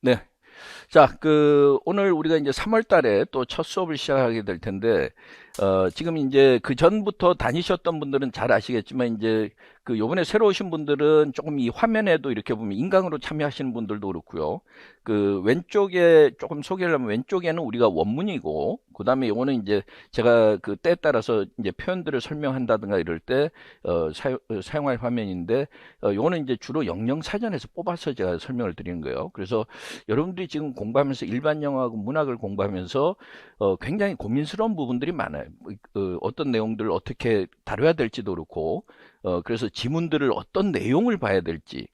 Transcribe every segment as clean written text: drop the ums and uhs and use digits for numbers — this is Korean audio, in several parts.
네. 자, 오늘 우리가 이제 3월 달에 또 첫 수업을 시작하게 될 텐데, 지금 이제 그 전부터 다니셨던 분들은 잘 아시겠지만, 이제 요번에 새로 오신 분들은 조금 이 화면에도 이렇게 보면 인강으로 참여하시는 분들도 그렇고요. 왼쪽에 조금 소개를 하면 왼쪽에는 우리가 원문이고, 그 다음에 요거는 이제 제가 그 때에 따라서 이제 표현들을 설명한다든가 이럴 때, 사용할 화면인데, 요거는 이제 주로 영영사전에서 뽑아서 제가 설명을 드리는 거예요. 그래서 여러분들이 지금 공부하면서 일반 영어하고 문학을 공부하면서 굉장히 고민스러운 부분들이 많아요. 어떤 내용들을 어떻게 다뤄야 될지도 그렇고, 그래서 지문들을 어떤 내용을 봐야 될지,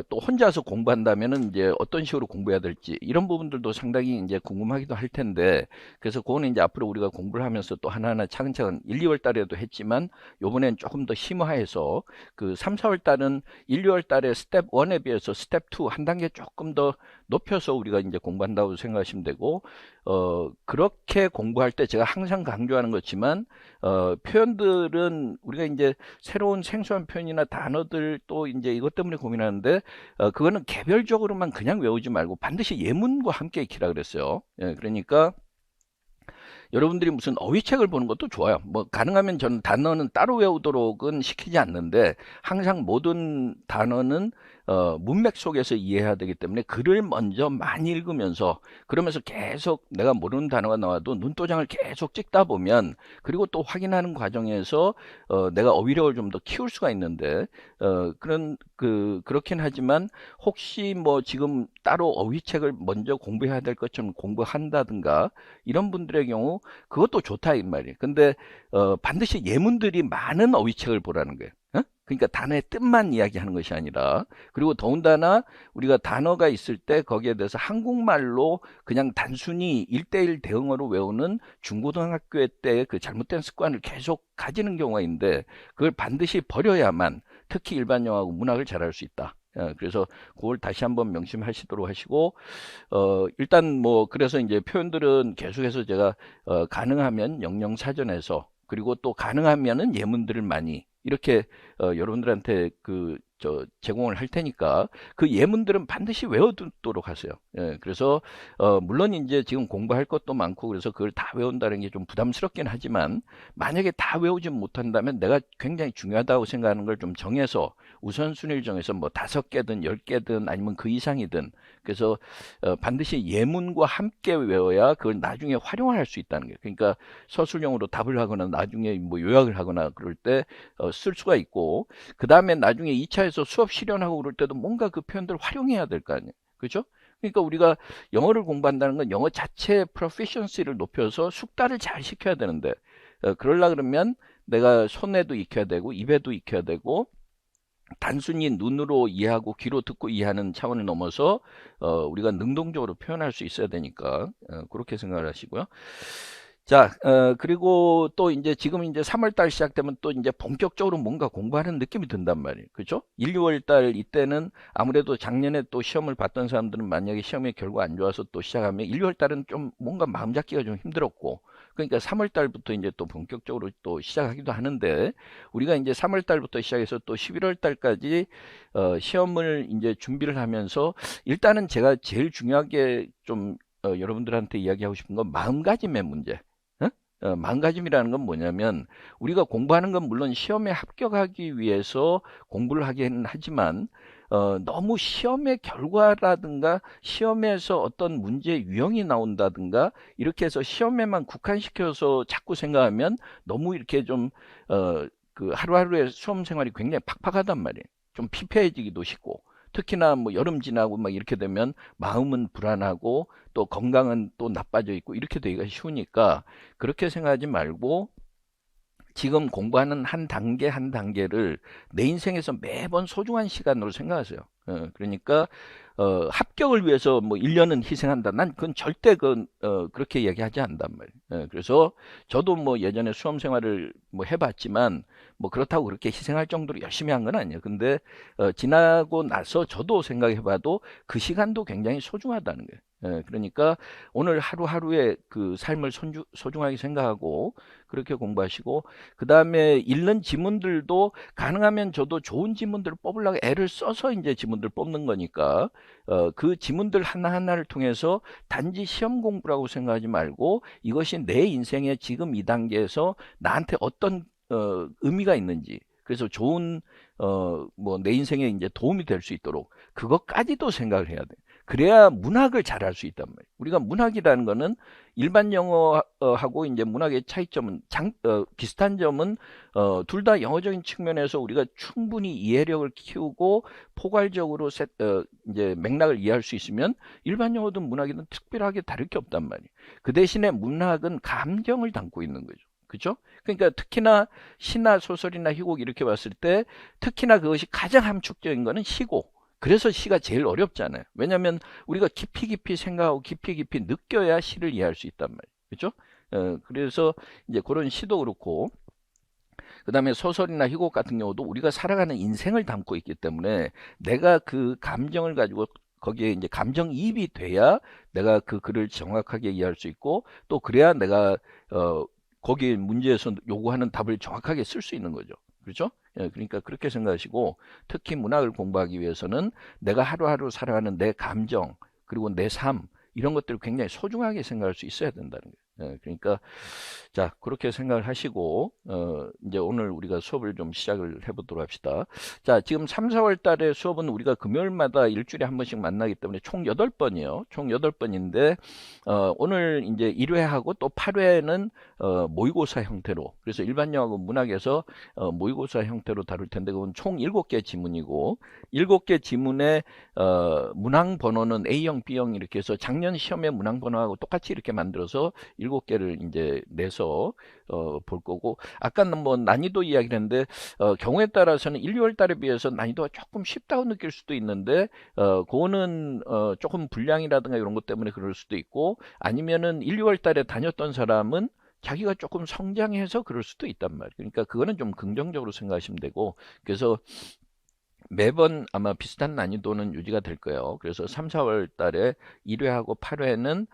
또 혼자서 공부한다면은 이제 어떤 식으로 공부해야 될지 이런 부분들도 상당히 이제 궁금하기도 할 텐데, 그래서 그거는 이제 앞으로 우리가 공부를 하면서 또 하나하나 차근차근 1, 2월 달에도 했지만 요번엔 조금 더 심화해서 3, 4월 달은 1, 2월 달에 스텝 1에 비해서 스텝 2 한 단계 조금 더 높여서 우리가 이제 공부한다고 생각하시면 되고, 그렇게 공부할 때 제가 항상 강조하는 거지만, 표현들은 우리가 이제 새로운 생소한 표현이나 단어들 또 이제 이것 때문에 고민하는데, 그거는 개별적으로만 그냥 외우지 말고 반드시 예문과 함께 익히라 그랬어요. 예, 그러니까 여러분들이 무슨 어휘책을 보는 것도 좋아요. 뭐 가능하면 저는 단어는 따로 외우도록은 시키지 않는데, 항상 모든 단어는 문맥 속에서 이해해야 되기 때문에 글을 먼저 많이 읽으면서, 그러면서 계속 내가 모르는 단어가 나와도 눈도장을 계속 찍다 보면, 그리고 또 확인하는 과정에서 내가 어휘력을 좀 더 키울 수가 있는데, 그렇긴 하지만 혹시 뭐 지금 따로 어휘책을 먼저 공부해야 될 것처럼 공부한다든가 이런 분들의 경우 그것도 좋다 이 말이에요. 근데 반드시 예문들이 많은 어휘책을 보라는 거예요. 어? 그러니까 단어의 뜻만 이야기하는 것이 아니라, 그리고 더군다나 우리가 단어가 있을 때 거기에 대해서 한국말로 그냥 단순히 1대1 대응어로 외우는 중고등학교 때 그 잘못된 습관을 계속 가지는 경우가 있는데, 그걸 반드시 버려야만 특히 일반 영어하고 문학을 잘할 수 있다. 그래서 그걸 다시 한번 명심하시도록 하시고, 일단 뭐 그래서 이제 표현들은 계속해서 제가 가능하면 영영사전에서, 그리고 또 가능하면은 예문들을 많이 이렇게 여러분들한테 제공을 할 테니까 그 예문들은 반드시 외워두도록 하세요. 예, 그래서 물론 이제 지금 공부할 것도 많고 그래서 그걸 다 외운다는 게 좀 부담스럽긴 하지만, 만약에 다 외우지 못한다면 내가 굉장히 중요하다고 생각하는 걸 좀 정해서 우선순위를 정해서 뭐 5개든 10개든 아니면 그 이상이든, 그래서 반드시 예문과 함께 외워야 그걸 나중에 활용할 수 있다는 거예요. 그러니까 서술형으로 답을 하거나 나중에 뭐 요약을 하거나 그럴 때 쓸 수가 있고, 그 다음에 나중에 2차에서 수업 실현하고 그럴 때도 뭔가 그 표현들을 활용해야 될 거 아니에요. 그죠? 그러니까 우리가 영어를 공부한다는 건 영어 자체의 프로피션시를 높여서 숙달을 잘 시켜야 되는데, 그러려 그러면 내가 손에도 익혀야 되고 입에도 익혀야 되고, 단순히 눈으로 이해하고 귀로 듣고 이해하는 차원을 넘어서 우리가 능동적으로 표현할 수 있어야 되니까 그렇게 생각을 하시고요. 자, 그리고 또 이제 지금 이제 3월 달 시작되면 또 이제 본격적으로 뭔가 공부하는 느낌이 든단 말이에요. 그렇죠? 1, 2월 달 이때는 아무래도 작년에 또 시험을 봤던 사람들은 만약에 시험의 결과 안 좋아서 또 시작하면 1, 2월 달은 좀 뭔가 마음 잡기가 좀 힘들었고, 그러니까 3월 달부터 이제 또 본격적으로 또 시작하기도 하는데, 우리가 이제 3월 달부터 시작해서 또 11월 달까지 시험을 이제 준비를 하면서, 일단은 제가 제일 중요하게 좀 여러분들한테 이야기하고 싶은 건 마음가짐의 문제. 어? 마음가짐이라는 건 뭐냐면, 우리가 공부하는 건 물론 시험에 합격하기 위해서 공부를 하긴 하지만, 너무 시험의 결과라든가 시험에서 어떤 문제 유형이 나온다든가 이렇게 해서 시험에만 국한시켜서 자꾸 생각하면 너무 이렇게 좀 하루하루의 수험 생활이 굉장히 팍팍하단 말이에요. 좀 피폐해지기도 쉽고, 특히나 뭐 여름 지나고 막 이렇게 되면 마음은 불안하고 또 건강은 또 나빠져 있고 이렇게 되기가 쉬우니까, 그렇게 생각하지 말고 지금 공부하는 한 단계 한 단계를 내 인생에서 매번 소중한 시간으로 생각하세요. 그러니까 합격을 위해서 뭐 1년은 희생한다. 난 그건 절대 그렇게 얘기하지 않단 말이에요. 그래서 저도 뭐 예전에 수험 생활을 뭐 해봤지만, 뭐 그렇다고 그렇게 희생할 정도로 열심히 한 건 아니에요. 근데 지나고 나서 저도 생각해봐도 그 시간도 굉장히 소중하다는 거예요. 그러니까 오늘 하루하루의 그 삶을 소중하게 생각하고 그렇게 공부하시고, 그 다음에 읽는 지문들도 가능하면 저도 좋은 지문들을 뽑으려고 애를 써서 이제 지문들 뽑는 거니까 그 지문들 하나하나를 통해서 단지 시험 공부라고 생각하지 말고 이것이 내 인생의 지금 이 단계에서 나한테 어떤 의미가 있는지, 그래서 좋은 뭐 내 인생에 이제 도움이 될 수 있도록 그것까지도 생각을 해야 돼. 그래야 문학을 잘할 수 있단 말이에요. 우리가 문학이라는 거는 일반 영어하고 이제 문학의 차이점은 비슷한 점은 둘 다 영어적인 측면에서 우리가 충분히 이해력을 키우고 포괄적으로 이제 맥락을 이해할 수 있으면 일반 영어든 문학이든 특별하게 다를 게 없단 말이에요. 그 대신에 문학은 감정을 담고 있는 거죠. 그죠? 그러니까 특히나 시나 소설이나 희곡 이렇게 봤을 때 특히나 그것이 가장 함축적인 거는 시고, 그래서 시가 제일 어렵잖아요. 왜냐하면 우리가 깊이 깊이 생각하고 깊이 깊이 느껴야 시를 이해할 수 있단 말이에요. 그죠? 그래서 이제 그런 시도 그렇고, 그 다음에 소설이나 희곡 같은 경우도 우리가 살아가는 인생을 담고 있기 때문에 내가 그 감정을 가지고 거기에 이제 감정이입이 돼야 내가 그 글을 정확하게 이해할 수 있고, 또 그래야 내가 거기에 문제에서 요구하는 답을 정확하게 쓸 수 있는 거죠. 그렇죠? 그러니까 그렇게 생각하시고, 특히 문학을 공부하기 위해서는 내가 하루하루 살아가는 내 감정 그리고 내 삶, 이런 것들을 굉장히 소중하게 생각할 수 있어야 된다는 거예요. 그러니까 자, 그렇게 생각을 하시고 이제 오늘 우리가 수업을 좀 시작을 해보도록 합시다. 자, 지금 3, 4월 달에 수업은 우리가 금요일마다 일주일에 한 번씩 만나기 때문에 총 8번이에요. 총 8번인데 오늘 이제 1회하고 또 8회는 모의고사 형태로, 그래서 일반 영어하고 문학에서 모의고사 형태로 다룰 텐데, 그건 총 7개 지문이고 7개 지문의 문항 번호는 A형, B형 이렇게 해서 작년 시험의 문항 번호하고 똑같이 이렇게 만들어서 7개를 이제 내서 볼 거고, 아까는 뭐 난이도 이야기를 했는데 경우에 따라서는 1, 2월 달에 비해서 난이도가 조금 쉽다고 느낄 수도 있는데 그거는 조금 분량이라든가 이런 것 때문에 그럴 수도 있고, 아니면은 1, 2월 달에 다녔던 사람은 자기가 조금 성장해서 그럴 수도 있단 말이에요. 그러니까 그거는 좀 긍정적으로 생각하시면 되고, 그래서 매번 아마 비슷한 난이도는 유지가 될 거예요. 그래서 3, 4월 달에 1회하고 8회는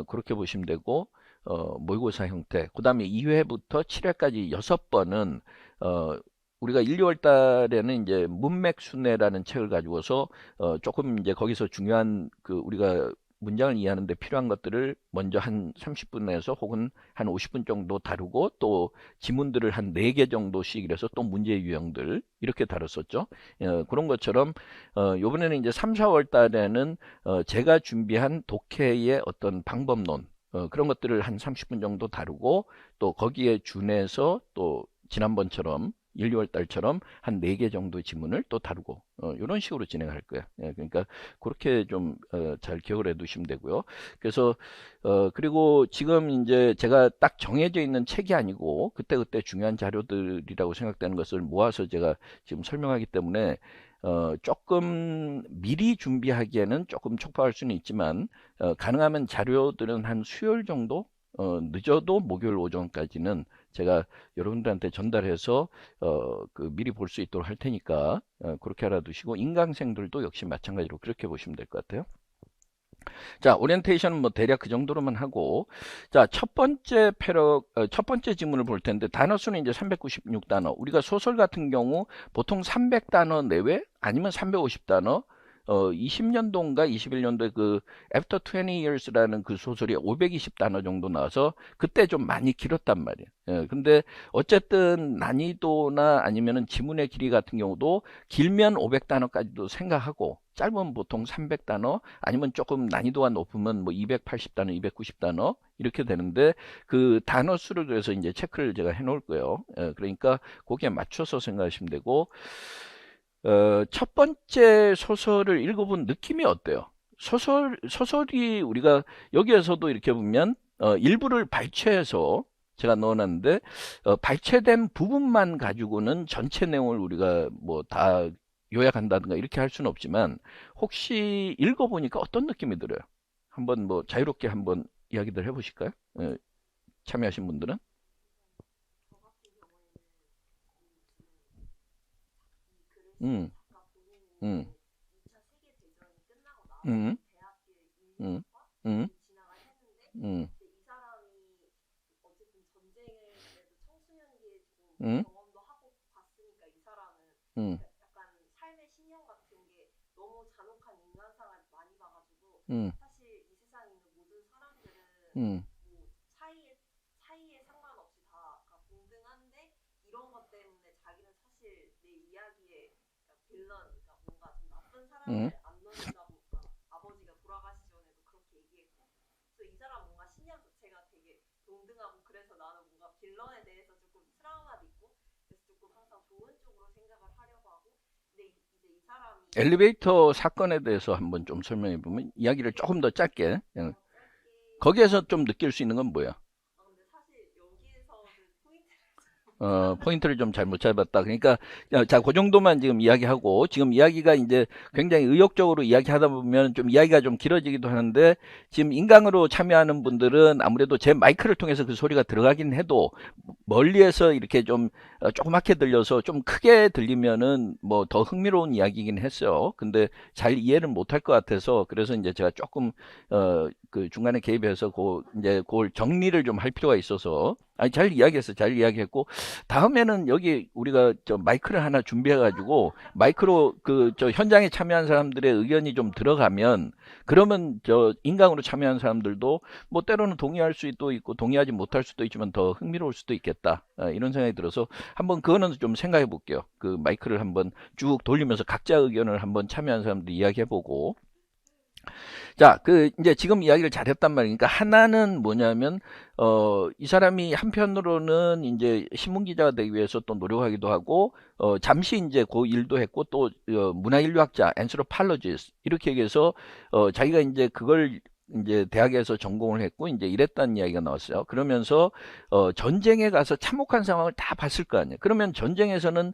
그렇게 보시면 되고, 모의고사 형태. 그 다음에 2회부터 7회까지 6번은 우리가 1, 2월 달에는 이제 문맥순회라는 책을 가지고서 조금 이제 거기서 중요한 그 우리가 문장을 이해하는 데 필요한 것들을 먼저 한 30분에서 혹은 한 50분 정도 다루고, 또 지문들을 한 4개 정도씩 이래서 또 문제 유형들 이렇게 다뤘었죠. 그런 것처럼 요번에는 이제 3, 4월 달에는 제가 준비한 독해의 어떤 방법론, 그런 것들을 한 30분 정도 다루고, 또 거기에 준해서 또 지난번처럼 1, 2월 달처럼 한 4개 정도 지문을 또 다루고 이런 식으로 진행할 거예요. 그러니까 그렇게 좀 잘 기억을 해 두시면 되고요. 그래서 그리고 지금 이제 제가 딱 정해져 있는 책이 아니고 그때그때 중요한 자료들이라고 생각되는 것을 모아서 제가 지금 설명하기 때문에 조금 미리 준비하기에는 조금 촉박할 수는 있지만 가능하면 자료들은 한 수요일 정도, 늦어도 목요일 오전까지는 제가 여러분들한테 전달해서 그 미리 볼 수 있도록 할 테니까 그렇게 알아두시고, 인강생들도 역시 마찬가지로 그렇게 보시면 될 것 같아요. 자, 오리엔테이션은 뭐 대략 그 정도로만 하고, 자, 첫 번째 지문을 볼 텐데, 단어 수는 이제 396단어. 우리가 소설 같은 경우 보통 300단어 내외 아니면 350단어. 20년도인가 21년도에 그 After 20 Years라는 그 소설이 520단어 정도 나와서 그때 좀 많이 길었단 말이에요. 근데 어쨌든 난이도나 아니면은 지문의 길이 같은 경우도 길면 500단어까지도 생각하고, 짧으면 보통 300단어, 아니면 조금 난이도가 높으면 뭐 280단어, 290단어 이렇게 되는데, 그 단어 수를 그래서 이제 체크를 제가 해 놓을 거예요. 그러니까 거기에 맞춰서 생각하시면 되고, 첫 번째 소설을 읽어본 느낌이 어때요? 소설이 우리가 여기에서도 이렇게 보면 일부를 발췌해서 제가 넣어놨는데, 발췌된 부분만 가지고는 전체 내용을 우리가 뭐 다 요약한다든가 이렇게 할 수는 없지만, 혹시 읽어보니까 어떤 느낌이 들어요? 한번 뭐 자유롭게 한번 이야기들 해보실까요? 참여하신 분들은? 음, 음, 음, 음, 음, 음, 음, 음, 음, 음, 음. 엘리베이터 사건에 대해서 한번 좀 설명해 보면 이야기를 조금 더 짧게. 거기에서 좀 느낄 수 있는 건 뭐야? 포인트를 좀 잘못 잡았다. 그러니까, 자, 그 정도만 지금 이야기하고, 지금 이야기가 이제 굉장히 의욕적으로 이야기하다 보면 좀 이야기가 좀 길어지기도 하는데, 지금 인강으로 참여하는 분들은 아무래도 제 마이크를 통해서 그 소리가 들어가긴 해도, 멀리에서 이렇게 좀 조그맣게 들려서 좀 크게 들리면은 뭐 더 흥미로운 이야기긴 했어요. 근데 잘 이해를 못할 것 같아서, 그래서 이제 제가 조금, 그 중간에 개입해서 이제 그걸 정리를 좀 할 필요가 있어서, 아니, 잘 이야기했어. 잘 이야기했고, 다음에는 여기 우리가 저 마이크를 하나 준비해가지고 마이크로 그 저 현장에 참여한 사람들의 의견이 좀 들어가면 그러면 저 인강으로 참여한 사람들도 뭐 때로는 동의할 수도 있고 동의하지 못할 수도 있지만 더 흥미로울 수도 있겠다. 이런 생각이 들어서 한번 그거는 좀 생각해 볼게요. 그 마이크를 한번 쭉 돌리면서 각자 의견을 한번 참여한 사람들 이야기해 보고 자, 이제 지금 이야기를 잘했단 말이니까 하나는 뭐냐면, 이 사람이 한편으로는 이제 신문기자가 되기 위해서 또 노력하기도 하고, 잠시 이제 그 일도 했고, 또, 문화인류학자, anthropologist, 이렇게 얘기해서, 자기가 이제 그걸 이제 대학에서 전공을 했고, 이제 이랬다는 이야기가 나왔어요. 그러면서, 전쟁에 가서 참혹한 상황을 다 봤을 거 아니에요. 그러면 전쟁에서는,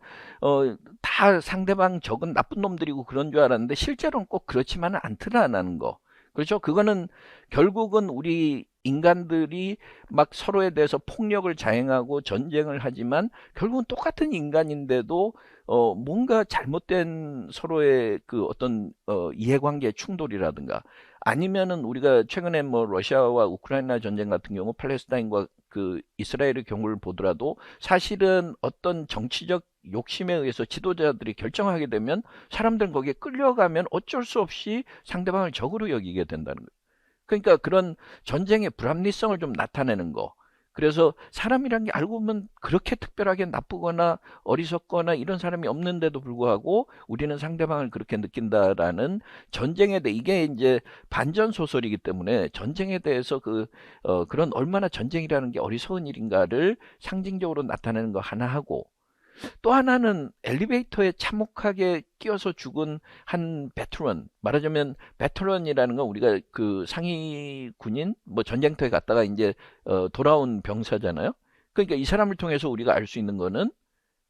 다 상대방 적은 나쁜 놈들이고 그런 줄 알았는데, 실제로는 꼭 그렇지만은 않더라는 거. 그렇죠? 그거는 결국은 우리 인간들이 막 서로에 대해서 폭력을 자행하고 전쟁을 하지만 결국은 똑같은 인간인데도 뭔가 잘못된 서로의 그 어떤 이해관계 충돌이라든가 아니면은 우리가 최근에 뭐 러시아와 우크라이나 전쟁 같은 경우 팔레스타인과 그 이스라엘의 경우를 보더라도 사실은 어떤 정치적 욕심에 의해서 지도자들이 결정하게 되면 사람들은 거기에 끌려가면 어쩔 수 없이 상대방을 적으로 여기게 된다는 거예요. 그러니까 그런 전쟁의 불합리성을 좀 나타내는 거. 그래서 사람이란 게 알고 보면 그렇게 특별하게 나쁘거나 어리석거나 이런 사람이 없는데도 불구하고 우리는 상대방을 그렇게 느낀다라는 전쟁에 대해 이게 이제 반전 소설이기 때문에 전쟁에 대해서 그런 얼마나 전쟁이라는 게 어리석은 일인가를 상징적으로 나타내는 거 하나 하고 또 하나는 엘리베이터에 참혹하게 끼어서 죽은 한 베테ran, 말하자면 베테ran이라는 건 우리가 그 상위 군인, 뭐 전쟁터에 갔다가 이제 돌아온 병사잖아요. 그러니까 이 사람을 통해서 우리가 알 수 있는 거는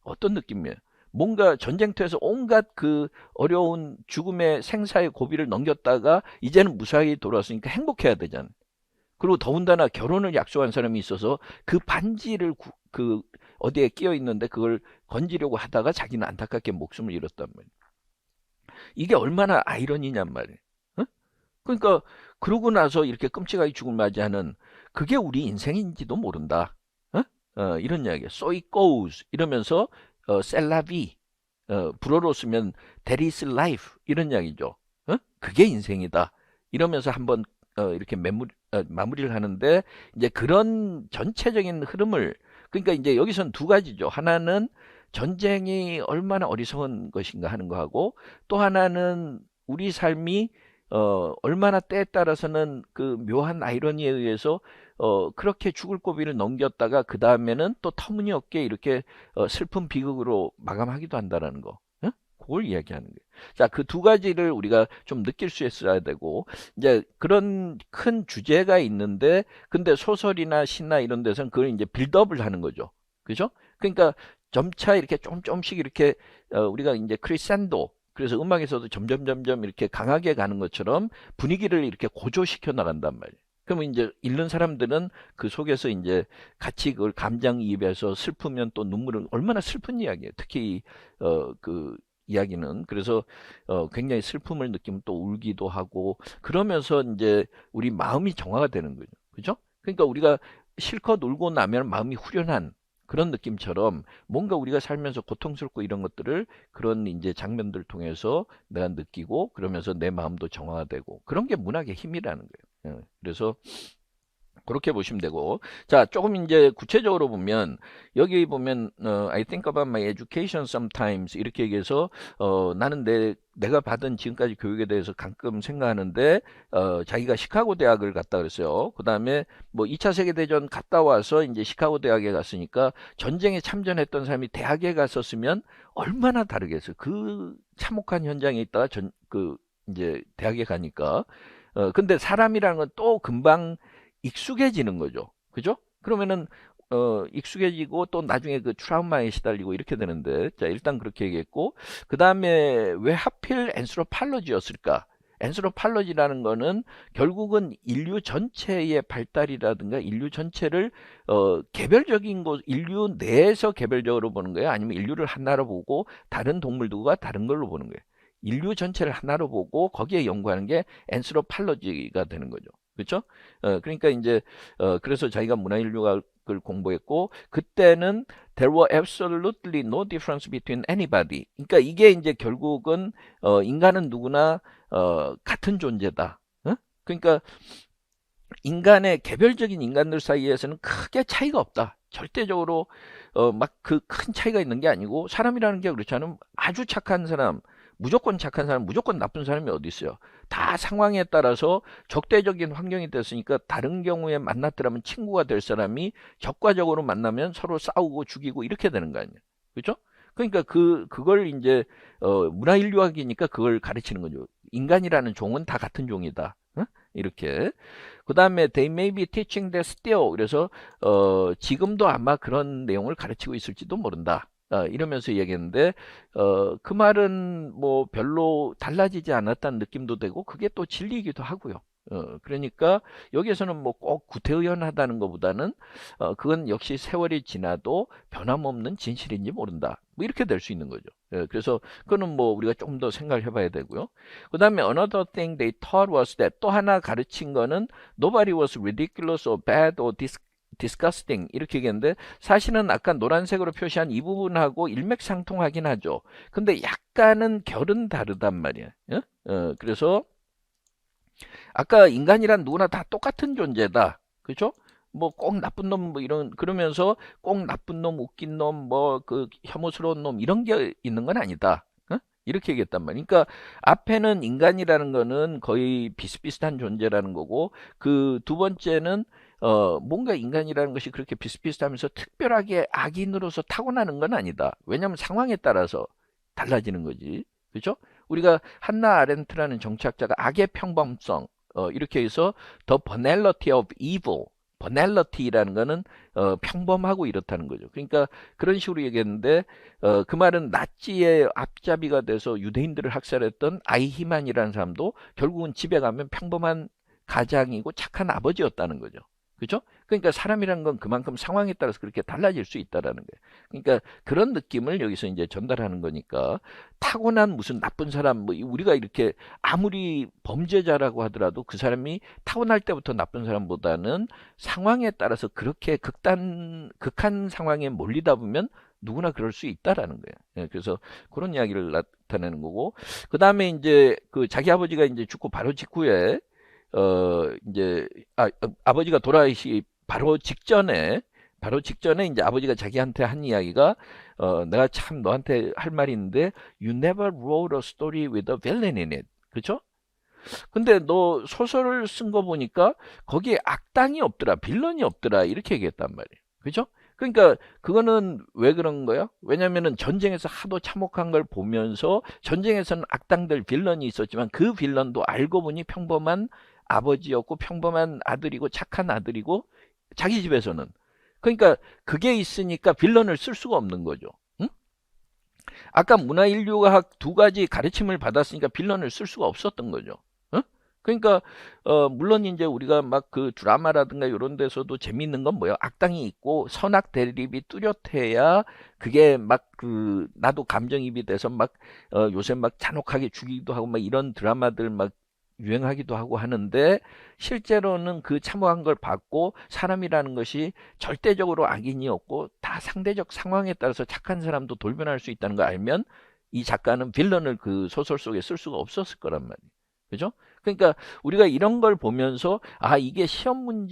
어떤 느낌이에요? 뭔가 전쟁터에서 온갖 그 어려운 죽음의 생사의 고비를 넘겼다가 이제는 무사히 돌아왔으니까 행복해야 되잖아요. 그리고 더군다나 결혼을 약속한 사람이 있어서 그 반지를 어디에 끼어 있는데 그걸 건지려고 하다가 자기는 안타깝게 목숨을 잃었단 말이에요. 이게 얼마나 아이러니냔 말이에요. 어? 그러니까 그러고 나서 이렇게 끔찍하게 죽을 맞이하는 그게 우리 인생인지도 모른다. 어? 이런 이야기예요. So it goes 이러면서 셀라비 불어로 쓰면 that is life 이런 이야기죠. 그게 인생이다. 이러면서 한번 이렇게 마무리를 하는데 이제 그런 전체적인 흐름을 그러니까 이제 여기선 두 가지죠. 하나는 전쟁이 얼마나 어리석은 것인가 하는 거하고 또 하나는 우리 삶이 얼마나 때에 따라서는 그 묘한 아이러니에 의해서 그렇게 죽을 고비를 넘겼다가 그 다음에는 또 터무니없게 이렇게 슬픈 비극으로 마감하기도 한다라는 거. 그걸 이야기하는 거예요. 자, 그 두 가지를 우리가 좀 느낄 수 있어야 되고, 이제 그런 큰 주제가 있는데, 근데 소설이나 시나 이런 데서는 그걸 이제 빌드업을 하는 거죠. 그죠? 그러니까 점차 이렇게 조금씩 이렇게, 우리가 이제 크리센도, 그래서 음악에서도 점점 이렇게 강하게 가는 것처럼 분위기를 이렇게 고조시켜 나간단 말이에요. 그러면 이제 읽는 사람들은 그 속에서 이제 같이 그걸 감정이입해서 슬프면 또 눈물을 얼마나 슬픈 이야기예요. 특히 그 이야기는. 그래서 굉장히 슬픔을 느끼면 또 울기도 하고 그러면서 이제 우리 마음이 정화가 되는 거죠. 그죠? 그러니까 우리가 실컷 울고 나면 마음이 후련한 그런 느낌처럼 뭔가 우리가 살면서 고통스럽고 이런 것들을 그런 이제 장면들 통해서 내가 느끼고 그러면서 내 마음도 정화가 되고 그런 게 문학의 힘이라는 거예요. 그래서 그렇게 보시면 되고 자 조금 이제 구체적으로 보면 여기 보면 I think about my education sometimes 이렇게 얘기해서 나는 내가 받은 지금까지 교육에 대해서 가끔 생각하는데 자기가 시카고 대학을 갔다 그랬어요. 그 다음에 뭐 2차 세계대전 갔다 와서 이제 시카고 대학에 갔으니까 전쟁에 참전했던 사람이 대학에 갔었으면 얼마나 다르겠어요. 그 참혹한 현장에 있다가 그 이제 대학에 가니까 근데 사람이라는 건 또 금방 익숙해지는 거죠. 그죠? 그러면은 익숙해지고 또 나중에 그 트라우마에 시달리고 이렇게 되는데 자 일단 그렇게 얘기했고 그 다음에 왜 하필 앤스로팔로지였을까? 앤스로팔로지라는 거는 결국은 인류 전체의 발달이라든가 인류 전체를 개별적인 것 인류 내에서 개별적으로 보는 거예요? 아니면 인류를 하나로 보고 다른 동물들과 다른 걸로 보는 거예요? 인류 전체를 하나로 보고 거기에 연구하는 게 앤스로팔로지가 되는 거죠. 그렇죠? 그러니까 이제 그래서 자기가 문화인류학을 공부했고 그때는 there were absolutely no difference between anybody. 그러니까 이게 이제 결국은 인간은 누구나 같은 존재다. 그러니까 인간의 개별적인 인간들 사이에서는 크게 차이가 없다. 절대적으로 막 그 큰 차이가 있는 게 아니고 사람이라는 게 그렇지 않으면 아주 착한 사람, 무조건 착한 사람, 무조건 나쁜 사람이 어디 있어요. 다 상황에 따라서 적대적인 환경이 됐으니까 다른 경우에 만났더라면 친구가 될 사람이 적과적으로 만나면 서로 싸우고 죽이고 이렇게 되는 거 아니에요. 그렇죠? 그러니까 그걸 이제 문화인류학이니까 그걸 가르치는 거죠. 인간이라는 종은 다 같은 종이다. 이렇게. 그 다음에 they may be teaching that still. 그래서 지금도 아마 그런 내용을 가르치고 있을지도 모른다. 이러면서 얘기했는데 그 말은 뭐 별로 달라지지 않았다는 느낌도 되고 그게 또 진리이기도 하고요. 그러니까 여기에서는 뭐 꼭 구태의연하다는 것보다는 그건 역시 세월이 지나도 변함없는 진실인지 모른다. 뭐 이렇게 될 수 있는 거죠. 그래서 그거는 뭐 우리가 조금 더 생각을 해봐야 되고요. 그 다음에 another thing they taught was that 또 하나 가르친 거는 nobody was ridiculous or bad or disgusting 이렇게 얘기했는데 사실은 아까 노란색으로 표시한 이 부분하고 일맥상통하긴 하죠. 근데 약간은 결은 다르단 말이에요. 그래서 아까 인간이란 누구나 다 똑같은 존재다. 그죠? 뭐 꼭 나쁜 놈 뭐 이런 그러면서 꼭 나쁜 놈, 웃긴 놈, 뭐 그 혐오스러운 놈 이런 게 있는 건 아니다. 이렇게 얘기했단 말이에요. 그러니까 앞에는 인간이라는 거는 거의 비슷비슷한 존재라는 거고 그 두 번째는 뭔가 인간이라는 것이 그렇게 비슷비슷하면서 특별하게 악인으로서 타고나는 건 아니다. 왜냐하면 상황에 따라서 달라지는 거지. 그렇죠? 우리가 한나 아렌트라는 정치학자가 악의 평범성 이렇게 해서 The Banality of Evil 버넬러티라는 거는 평범하고 이렇다는 거죠. 그러니까 그런 식으로 얘기했는데 그 말은 나치의 앞잡이가 돼서 유대인들을 학살했던 아이히만이라는 사람도 결국은 집에 가면 평범한 가장이고 착한 아버지였다는 거죠. 그죠? 그러니까 사람이라는 건 그만큼 상황에 따라서 그렇게 달라질 수 있다라는 거예요. 그러니까 그런 느낌을 여기서 이제 전달하는 거니까 타고난 무슨 나쁜 사람 뭐 우리가 이렇게 아무리 범죄자라고 하더라도 그 사람이 타고날 때부터 나쁜 사람보다는 상황에 따라서 그렇게 극한 상황에 몰리다 보면 누구나 그럴 수 있다라는 거예요. 그래서 그런 이야기를 나타내는 거고 그 다음에 이제 그 자기 아버지가 이제 죽고 바로 직후에 이제 아버지가 돌아가시 바로 직전에 이제 아버지가 자기한테 한 이야기가 내가 참 너한테 할 말이 있는데 You never wrote a story with a villain in it. 그렇죠? 근데 너 소설을 쓴 거 보니까 거기에 악당이 없더라, 빌런이 없더라 이렇게 얘기했단 말이에요. 그렇죠? 그러니까 그거는 왜 그런 거야? 왜냐면은 전쟁에서 하도 참혹한 걸 보면서 전쟁에서는 악당들 빌런이 있었지만 그 빌런도 알고 보니 평범한 아버지였고 평범한 아들이고 착한 아들이고 자기 집에서는 그러니까 그게 있으니까 빌런을 쓸 수가 없는 거죠. 응? 아까 문화인류학 두 가지 가르침을 받았으니까 빌런을 쓸 수가 없었던 거죠. 응? 그러니까 물론 이제 우리가 막 그 드라마라든가 이런 데서도 재밌는 건 뭐예요? 악당이 있고 선악 대립이 뚜렷해야 그게 막 그 나도 감정이입이 돼서 막 요새 막 잔혹하게 죽이기도 하고 막 이런 드라마들 막 유행하기도 하고 하는데 실제로는 그 참혹한 걸 받고 사람이라는 것이 절대적으로 악인이 없고 다 상대적 상황에 따라서 착한 사람도 돌변할 수 있다는 걸 알면 이 작가는 빌런을 그 소설 속에 쓸 수가 없었을 거란 말이에요. 그죠? 그러니까 우리가 이런 걸 보면서 아 이게 시험을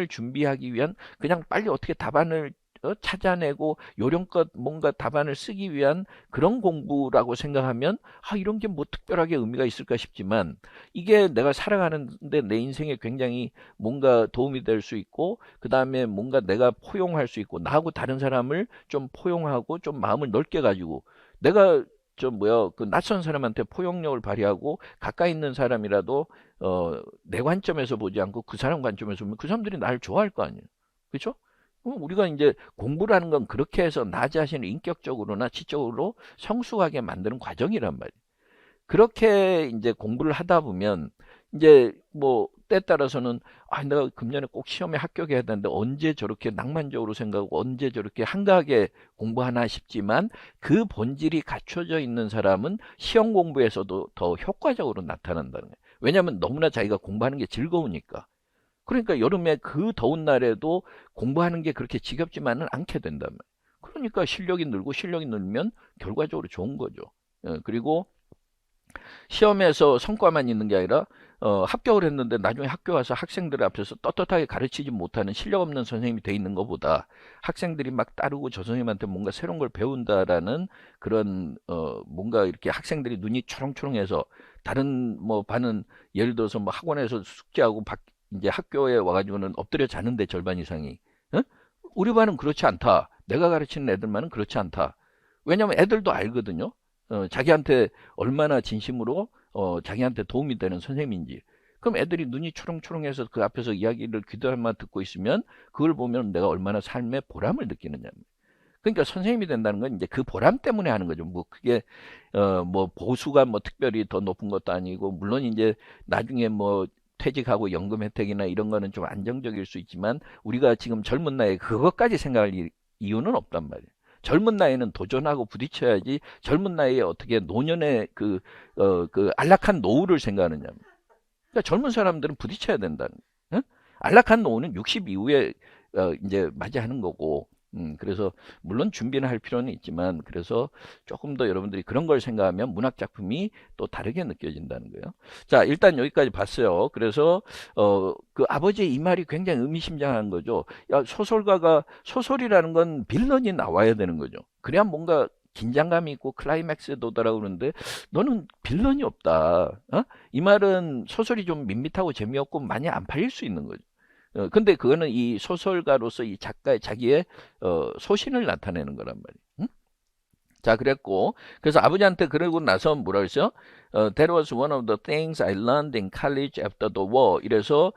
준비하기 위한 그냥 빨리 어떻게 답안을 찾아내고 요령껏 뭔가 답안을 쓰기 위한 그런 공부라고 생각하면 아 이런 게 뭐 특별하게 의미가 있을까 싶지만 이게 내가 살아가는데 내 인생에 굉장히 뭔가 도움이 될 수 있고 그 다음에 뭔가 내가 포용할 수 있고 나하고 다른 사람을 좀 포용하고 좀 마음을 넓게 가지고 내가 좀 뭐야 그 낯선 사람한테 포용력을 발휘하고 가까이 있는 사람이라도 내 관점에서 보지 않고 그 사람 관점에서 보면 그 사람들이 나를 좋아할 거 아니에요. 그렇죠? 우리가 이제 공부라는 건 그렇게 해서 나 자신을 인격적으로나 지적으로 성숙하게 만드는 과정이란 말이에요. 그렇게 이제 공부를 하다 보면 이제 뭐 때에 따라서는 아 내가 금년에 꼭 시험에 합격해야 되는데 언제 저렇게 낭만적으로 생각하고 언제 저렇게 한가하게 공부하나 싶지만 그 본질이 갖춰져 있는 사람은 시험 공부에서도 더 효과적으로 나타난다는 거예요. 왜냐하면 너무나 자기가 공부하는 게 즐거우니까. 그러니까 여름에 그 더운 날에도 공부하는 게 그렇게 지겹지만은 않게 된단 말이에요. 그러니까 실력이 늘고 실력이 늘면 결과적으로 좋은 거죠. 그리고 시험에서 성과만 있는 게 아니라 합격을 했는데 나중에 학교 와서 학생들 앞에서 떳떳하게 가르치지 못하는 실력 없는 선생님이 돼 있는 것보다 학생들이 막 따르고 저 선생님한테 뭔가 새로운 걸 배운다라는 그런 뭔가 이렇게 학생들이 눈이 초롱초롱해서 다른 뭐 반은 예를 들어서 뭐 학원에서 숙제하고 이제 학교에 와가지고는 엎드려 자는데 절반 이상이 어? 우리 반은 그렇지 않다. 내가 가르치는 애들만은 그렇지 않다. 왜냐면 애들도 알거든요. 자기한테 얼마나 진심으로 자기한테 도움이 되는 선생님인지. 그럼 애들이 눈이 초롱초롱해서 그 앞에서 이야기를 귀담아 듣고 있으면 그걸 보면 내가 얼마나 삶의 보람을 느끼느냐. 그러니까 선생님이 된다는 건 이제 그 보람 때문에 하는 거죠. 뭐 그게 뭐 보수가 뭐 특별히 더 높은 것도 아니고 물론 이제 나중에 뭐 퇴직하고 연금 혜택이나 이런 거는 좀 안정적일 수 있지만 우리가 지금 젊은 나이에 그것까지 생각할 이유는 없단 말이에요. 젊은 나이에는 도전하고 부딪혀야지 젊은 나이에 어떻게 노년의 그 안락한 노후를 생각하느냐. 그러니까 젊은 사람들은 부딪혀야 된다는. 응? 안락한 노후는 60 이후에 이제 맞이하는 거고. 그래서 물론 준비는 할 필요는 있지만 그래서 조금 더 여러분들이 그런 걸 생각하면 문학 작품이 또 다르게 느껴진다는 거예요. 자, 일단 여기까지 봤어요. 그래서 그 아버지의 이 말이 굉장히 의미심장한 거죠. 야, 소설가가 소설이라는 건 빌런이 나와야 되는 거죠. 그래야 뭔가 긴장감이 있고 클라이맥스에 도달하고 그러는데 너는 빌런이 없다. 이 말은 소설이 좀 밋밋하고 재미없고 많이 안 팔릴 수 있는 거죠. 근데 그거는 이 소설가로서 이 작가의 자기의 소신을 나타내는 거란 말이에요. 응? 자, 그랬고 그래서 아버지한테 그러고 나서 뭐라 그랬어요? That was one of the things I learned in college after the war. 이래서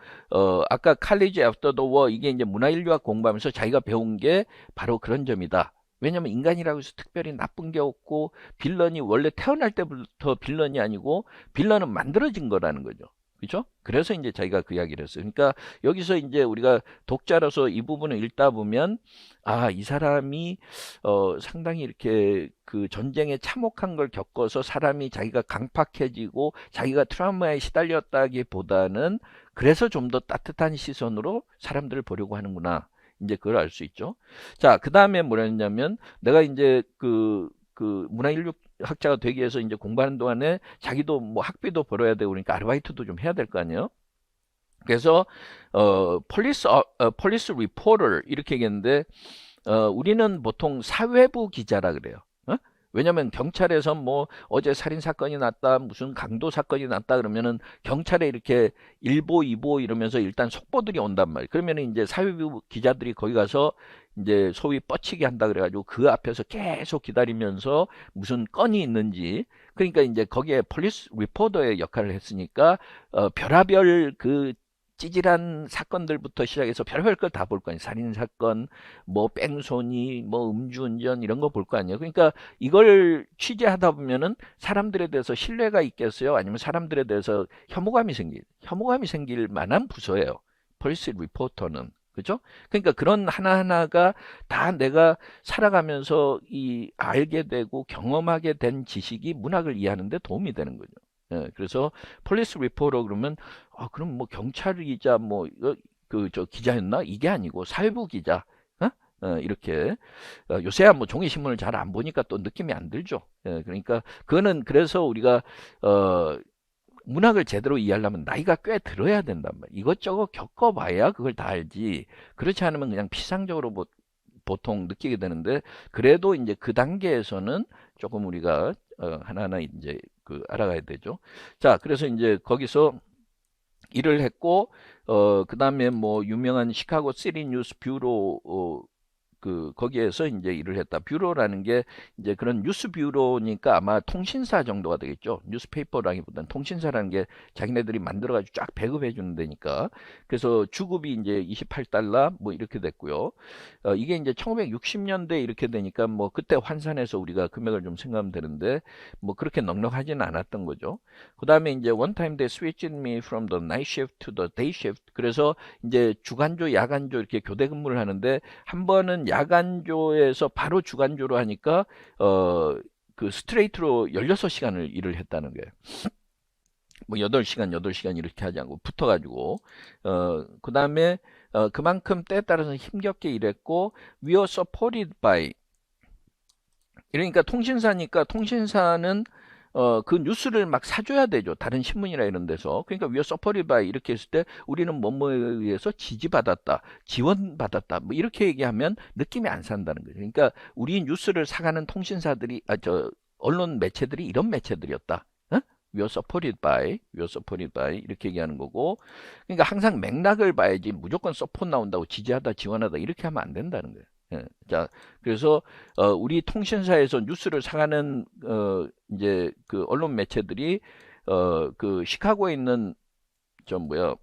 아까 college after the war 이게 이제 문화인류학 공부하면서 자기가 배운 게 바로 그런 점이다. 왜냐면 인간이라고 해서 특별히 나쁜 게 없고 빌런이 원래 태어날 때부터 빌런이 아니고 빌런은 만들어진 거라는 거죠. 그죠? 그래서 이제 자기가 그 이야기를 했어요. 그러니까 여기서 이제 우리가 독자로서 이 부분을 읽다 보면 아, 이 사람이 상당히 이렇게 그 전쟁에 참혹한 걸 겪어서 사람이 자기가 강팍해지고 자기가 트라우마에 시달렸다기보다는 그래서 좀 더 따뜻한 시선으로 사람들을 보려고 하는구나. 이제 그걸 알 수 있죠. 자, 그 다음에 뭐라 했냐면 내가 이제 그 문화인류학자가 되기 위해서 이제 공부하는 동안에 자기도 뭐 학비도 벌어야 되고 그러니까 아르바이트도 좀 해야 될 거 아니에요. 그래서 폴리스 리포터 이렇게 얘기했는데 우리는 보통 사회부 기자라 그래요. 왜냐면 경찰에서 뭐 어제 살인 사건이 났다 무슨 강도 사건이 났다 그러면은 경찰에 이렇게 1보 2보 이러면서 일단 속보들이 온단 말이에요. 그러면은 이제 사회부 기자들이 거기 가서 이제 소위 뻗치기 한다 그래가지고 그 앞에서 계속 기다리면서 무슨 건이 있는지 그러니까 이제 거기에 폴리스 리포터의 역할을 했으니까 별하별 그 찌질한 사건들부터 시작해서 별별 걸 다 볼 거 아니에요. 살인 사건, 뭐 뺑소니, 뭐 음주운전 이런 거 볼 거 아니에요. 그러니까 이걸 취재하다 보면은 사람들에 대해서 신뢰가 있겠어요? 아니면 사람들에 대해서 혐오감이 생길 만한 부서예요. 폴리스 리포터는. 그죠? 그러니까 그런 하나하나가 다 내가 살아가면서 이 알게 되고 경험하게 된 지식이 문학을 이해하는 데 도움이 되는 거죠. 예, 그래서 폴리스 리포터 그러면 그럼 뭐 경찰이자 뭐 그 저 기자였나? 이게 아니고 사회부 기자. 어? 이렇게 요새야 뭐 종이신문을 잘 안 보니까 또 느낌이 안 들죠. 예, 그러니까 그거는 그래서 우리가 어, 문학을 제대로 이해하려면 나이가 꽤 들어야 된단 말이에요. 이것저것 겪어봐야 그걸 다 알지. 그렇지 않으면 그냥 피상적으로 뭐 보통 느끼게 되는데 그래도 이제 그 단계에서는 조금 우리가 하나하나 이제 그 알아가야 되죠. 자, 그래서 이제 거기서 일을 했고 그다음에 뭐 유명한 시카고 시리 뉴스 뷰로 그 거기에서 이제 일을 했다. 뷰로라는 게 이제 그런 뉴스 뷰로니까 아마 통신사 정도가 되겠죠. 뉴스페이퍼라기보다는 통신사라는 게 자기네들이 만들어가지고 쫙 배급해 주는 데니까. 그래서 주급이 이제 28달러 뭐 이렇게 됐고요. 이게 이제 1960년대 이렇게 되니까 뭐 그때 환산해서 우리가 금액을 좀 생각하면 되는데 뭐 그렇게 넉넉하지는 않았던 거죠. 그 다음에 이제 one time they switched me from the night shift to the day shift. 그래서 이제 주간조, 야간조 이렇게 교대 근무를 하는데 한 번은 야간조에서 바로 주간조로 하니까 그 스트레이트로 16시간을 일을 했다는 거예요. 뭐 8시간 이렇게 하지 않고 붙어가지고 그다음에 그만큼 때에 따라서 힘겹게 일했고 we are supported by 그러니까 통신사니까 통신사는 그 뉴스를 막 사줘야 되죠. 다른 신문이나 이런 데서. 그러니까 we are supported by 이렇게 했을 때 우리는 뭐뭐에 의해서 지지받았다, 지원받았다, 뭐 이렇게 얘기하면 느낌이 안 산다는 거죠. 그러니까 우리 뉴스를 사가는 통신사들이, 언론 매체들이 이런 매체들이었다. 어? we are supported by 이렇게 얘기하는 거고. 그러니까 항상 맥락을 봐야지 무조건 서포트 나온다고 지지하다, 지원하다 이렇게 하면 안 된다는 거예요. 예. 자, 그래서 우리 통신사에서 뉴스를 사가는 이제 그 언론 매체들이 그 시카고에 있는 저 뭐야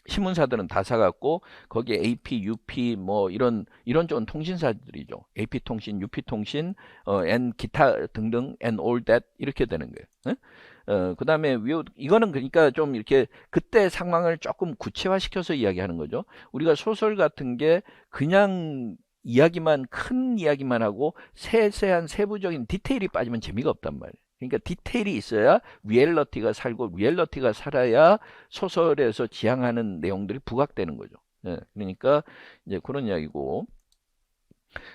신문사들은 다 사갖고 거기에 AP, UP 뭐 이런 좀 통신사들이죠. AP 통신, UP 통신, N 기타 등등, and all that 이렇게 되는 거예요. 그다음에 이거는 그러니까 좀 이렇게 그때 상황을 조금 구체화시켜서 이야기하는 거죠. 우리가 소설 같은 게 그냥 큰 이야기만 하고 세세한 세부적인 디테일이 빠지면 재미가 없단 말이에요. 그러니까 디테일이 있어야 리얼리티가 살고 리얼리티가 살아야 소설에서 지향하는 내용들이 부각되는 거죠. 예, 그러니까 이제 그런 이야기고.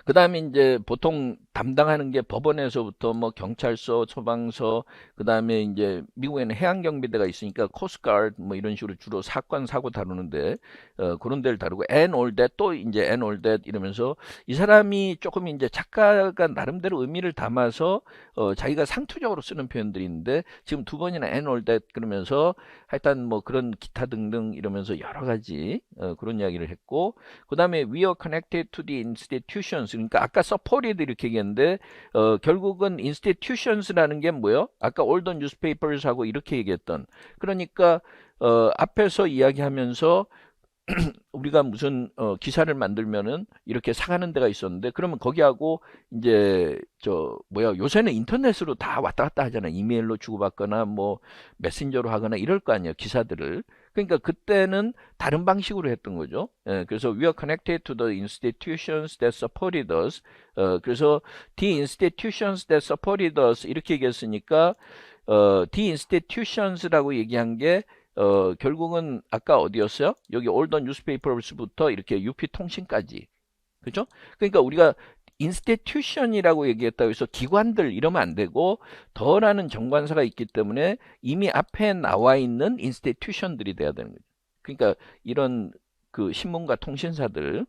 그 다음에 이제 보통 담당하는 게 법원에서부터 뭐 경찰서, 소방서, 그 다음에 이제 미국에는 해양경비대가 있으니까 코스트가드 뭐 이런 식으로 주로 사건, 사고 다루는데 그런 데를 다루고 and all that 또 이제 and all that 이러면서 이 사람이 조금 이제 작가가 나름대로 의미를 담아서 자기가 상투적으로 쓰는 표현들이 있는데 지금 두 번이나 and all that 그러면서 하여튼 뭐 그런 기타 등등 이러면서 여러 가지 그런 이야기를 했고 그 다음에 we are connected to the institutions 그러니까 아까 supported 이렇게 얘기했는데 결국은 institutions라는 게 뭐예요? 아까 older newspapers 하고 이렇게 얘기했던 그러니까 앞에서 이야기하면서 우리가 무슨 기사를 만들면은 이렇게 사가는 데가 있었는데 그러면 거기하고 이제 저 뭐야 요새는 인터넷으로 다 왔다 갔다 하잖아. 이메일로 주고받거나 뭐 메신저로 하거나 이럴 거 아니에요. 기사들을. 그러니까 그때는 다른 방식으로 했던 거죠. 예, 그래서 we are connected to the institutions that supported us. 그래서 the institutions that supported us 이렇게 얘기했으니까 the institutions라고 얘기한 게 결국은 아까 어디였어요? 여기 올더 뉴스페이퍼스부터 이렇게 UP 통신까지. 그죠? 그러니까 우리가 인스티튜션이라고 얘기했다고 해서 기관들 이러면 안 되고 더라는 정관사가 있기 때문에 이미 앞에 나와 있는 인스티튜션들이 돼야 되는 거죠. 그러니까 이런 그 신문과 통신사들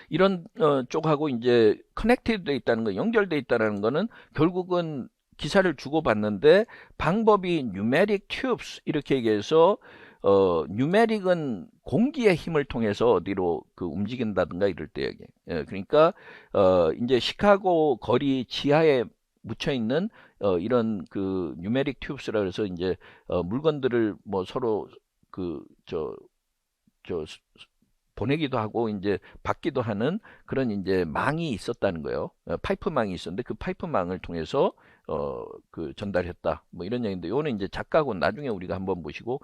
이런 쪽하고 이제 커넥티드 돼 있다는 거, 연결돼 있다는 거는 결국은 기사를 주고받는데 방법이 numeric tubes 이렇게 얘기해서 numeric은 공기의 힘을 통해서 어디로 그 움직인다든가 이럴 때 얘기. 예, 그러니까 이제 시카고 거리 지하에 묻혀 있는 이런 그 numeric tubes라 그래서 이제 물건들을 뭐 서로 보내기도 하고 이제 받기도 하는 그런 이제 망이 있었다는 거예요. 파이프망이 있었는데 그 파이프망을 통해서 전달했다. 뭐 이런 얘기인데 요거는 이제 작가고 나중에 우리가 한번 보시고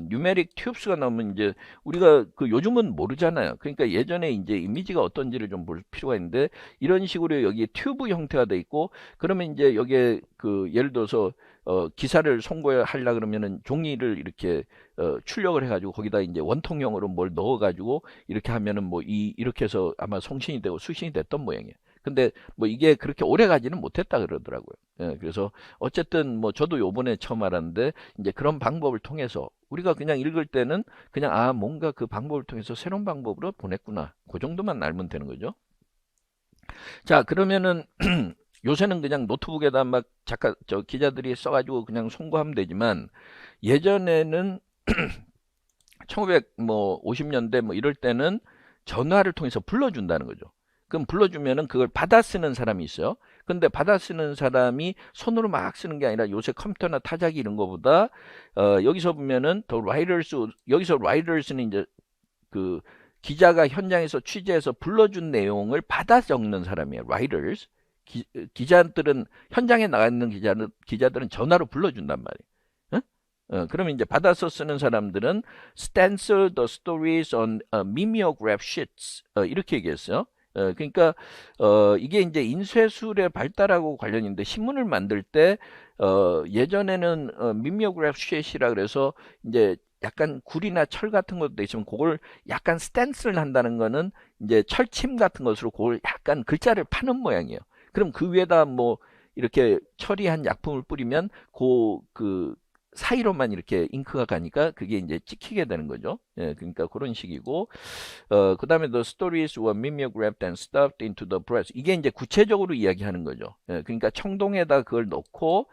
뉴메릭 튜브스가 나오면 이제 우리가 요즘은 모르잖아요. 그러니까 예전에 이제 이미지가 어떤지를 좀 볼 필요가 있는데 이런 식으로 여기 튜브 형태가 돼 있고 그러면 이제 여기에 예를 들어서 기사를 송고하려 그러면은 종이를 이렇게 출력을 해가지고 거기다 이제 원통형으로 뭘 넣어가지고 이렇게 하면은 뭐 이렇게 해서 아마 송신이 되고 수신이 됐던 모양이에요. 근데 뭐 이게 그렇게 오래 가지는 못했다 그러더라고요. 예, 그래서 어쨌든 뭐 저도 요번에 처음 알았는데 이제 그런 방법을 통해서 우리가 그냥 읽을 때는 그냥 뭔가 그 방법을 통해서 새로운 방법으로 보냈구나. 그 정도만 알면 되는 거죠. 자, 그러면은 요새는 그냥 노트북에다 막 기자들이 써가지고 그냥 송고하면 되지만 예전에는 1950년대 뭐 이럴 때는 전화를 통해서 불러준다는 거죠. 그럼 불러주면은 그걸 받아 쓰는 사람이 있어요. 근데 받아 쓰는 사람이 손으로 막 쓰는 게 아니라 요새 컴퓨터나 타자기 이런 거보다 여기서 보면은 더 라이더스, 여기서 라이더스는 이제 그 기자가 현장에서 취재해서 불러준 내용을 받아 적는 사람이에요. 라이더스. 기자들은 현장에 나가 있는 기자들은 전화로 불러준단 말이에요. 그러면 이제 받아서 쓰는 사람들은 stencil the stories on mimeograph sheets 이렇게 얘기했어요. 그러니까 이게 이제 인쇄술의 발달하고 관련인데 신문을 만들 때 예전에는 mimeograph sheet이라 그래서 이제 약간 굴이나 철 같은 것도 있으면 그걸 약간 스탠스를 한다는 거는 이제 철침 같은 것으로 그걸 약간 글자를 파는 모양이에요. 그럼 그 위에다 뭐 이렇게 처리한 약품을 뿌리면 그 사이로만 이렇게 잉크가 가니까 그게 이제 찍히게 되는 거죠. 예, 그러니까 그런 식이고, 그 다음에 the stories were mimeographed and stuffed into the press. 이게 이제 구체적으로 이야기하는 거죠. 예, 그러니까 청동에다 그걸 넣고,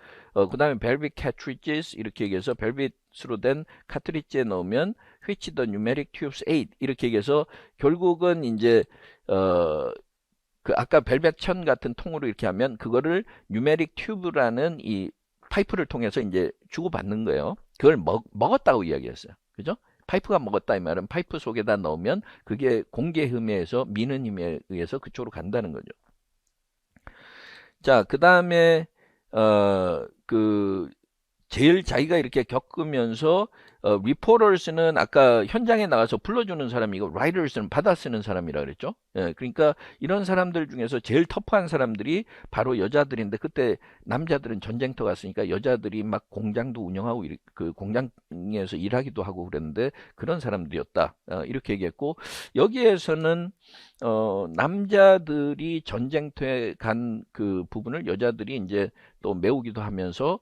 그 다음에 velvet cartridges 이렇게 얘기해서 벨빗으로 된 카트리지에 넣으면 which the numeric tubes ate 이렇게 얘기해서 결국은 이제 아까 벨벳 천 같은 통으로 이렇게 하면 그거를 뉴메릭 튜브라는 이 파이프를 통해서 이제 주고받는 거예요. 그걸 먹었다고 이야기했어요. 그죠? 파이프가 먹었다 이 말은 파이프 속에다 넣으면 그게 공기에 의해서 미는 힘에 의해서 그쪽으로 간다는 거죠. 자, 그 다음에 제일 자기가 이렇게 겪으면서 리포터스는 아까 현장에 나가서 불러주는 사람이고 라이더스는 받아 쓰는 사람이라 그랬죠. 예, 그러니까 이런 사람들 중에서 제일 터프한 사람들이 바로 여자들인데 그때 남자들은 전쟁터 갔으니까 여자들이 막 공장도 운영하고 그 공장에서 일하기도 하고 그랬는데 그런 사람들이었다. 이렇게 얘기했고 여기에서는 남자들이 전쟁터에 간 그 부분을 여자들이 이제 또 메우기도 하면서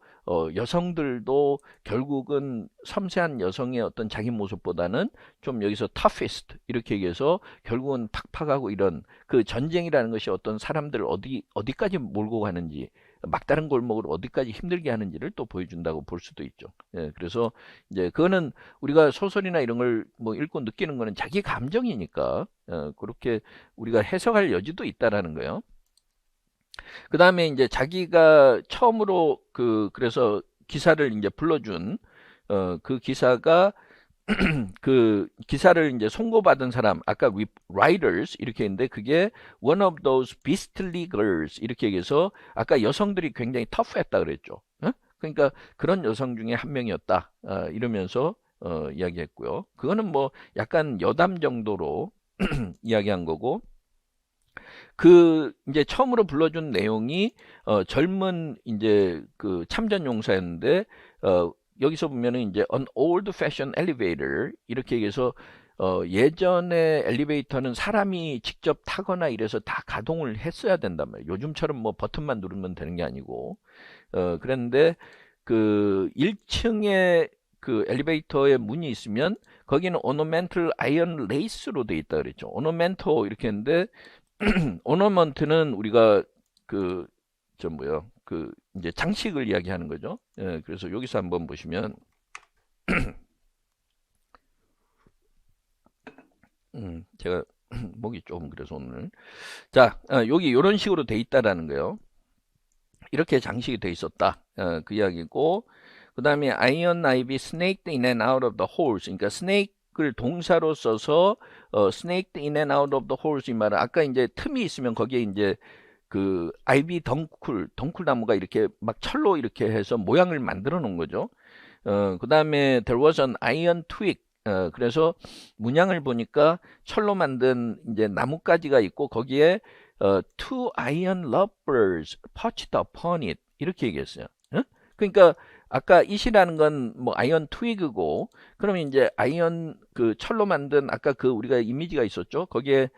여성들도 결국은 섬세한 여성의 어떤 자기 모습보다는 좀 여기서 toughest 이렇게 얘기해서 결국은 팍팍하고 이런 그 전쟁이라는 것이 어떤 사람들을 어디까지 몰고 가는지 막다른 골목을 어디까지 힘들게 하는지를 또 보여준다고 볼 수도 있죠. 예, 그래서 이제 그거는 우리가 소설이나 이런 걸 뭐 읽고 느끼는 거는 자기 감정이니까 그렇게 우리가 해석할 여지도 있다라는 거예요. 그 다음에 이제 자기가 처음으로 그래서 기사를 이제 불러준 그 기사가 그 기사를 이제 송고받은 사람 아까 writers 이렇게 했는데 그게 one of those beastly girls 이렇게 얘기해서 아까 여성들이 굉장히 터프했다 그랬죠. 그러니까 그런 여성 중에 한 명이었다 이러면서 이야기했고요. 그거는 뭐 약간 여담 정도로 이야기한 거고 이제 처음으로 불러준 내용이 젊은 이제 그 참전 용사였는데 여기서 보면은 이제 an old fashioned elevator 이렇게 얘기해서 예전에 엘리베이터는 사람이 직접 타거나 이래서 다 가동을 했어야 된단 말이에요. 요즘처럼 뭐 버튼만 누르면 되는 게 아니고 그랬는데 그 1층에 그 엘리베이터에 문이 있으면 거기는 ornamental iron lace로 돼 있다 그랬죠. ornamental 이렇게 했는데 오너먼트는 우리가 이제 장식을 이야기하는 거죠. 예, 그래서 여기서 한번 보시면 제가 목이 좀 그래서 오늘 자 여기 이런 식으로 돼 있다라는 거예요. 이렇게 장식이 돼 있었다 그 이야기고 그 다음에 iron ivy snaked in and out of the holes. 그러니까 snake을 동사로 써서 snaked in and out of the holes 이 말은 아까 이제 틈이 있으면 거기에 이제 그 아이비 덩쿨 나무가 이렇게 막 철로 이렇게 해서 모양을 만들어 놓은 거죠. 그 다음에 there was an iron twig. 그래서 문양을 보니까 철로 만든 이제 나뭇가지가 있고 거기에 two iron lovebirds perched upon it 이렇게 얘기했어요. 그러니까 아까 it이라는 건 뭐 아이언 트위그고 그러면 이제 아이언 그 철로 만든 아까 그 우리가 이미지가 있었죠. 거기에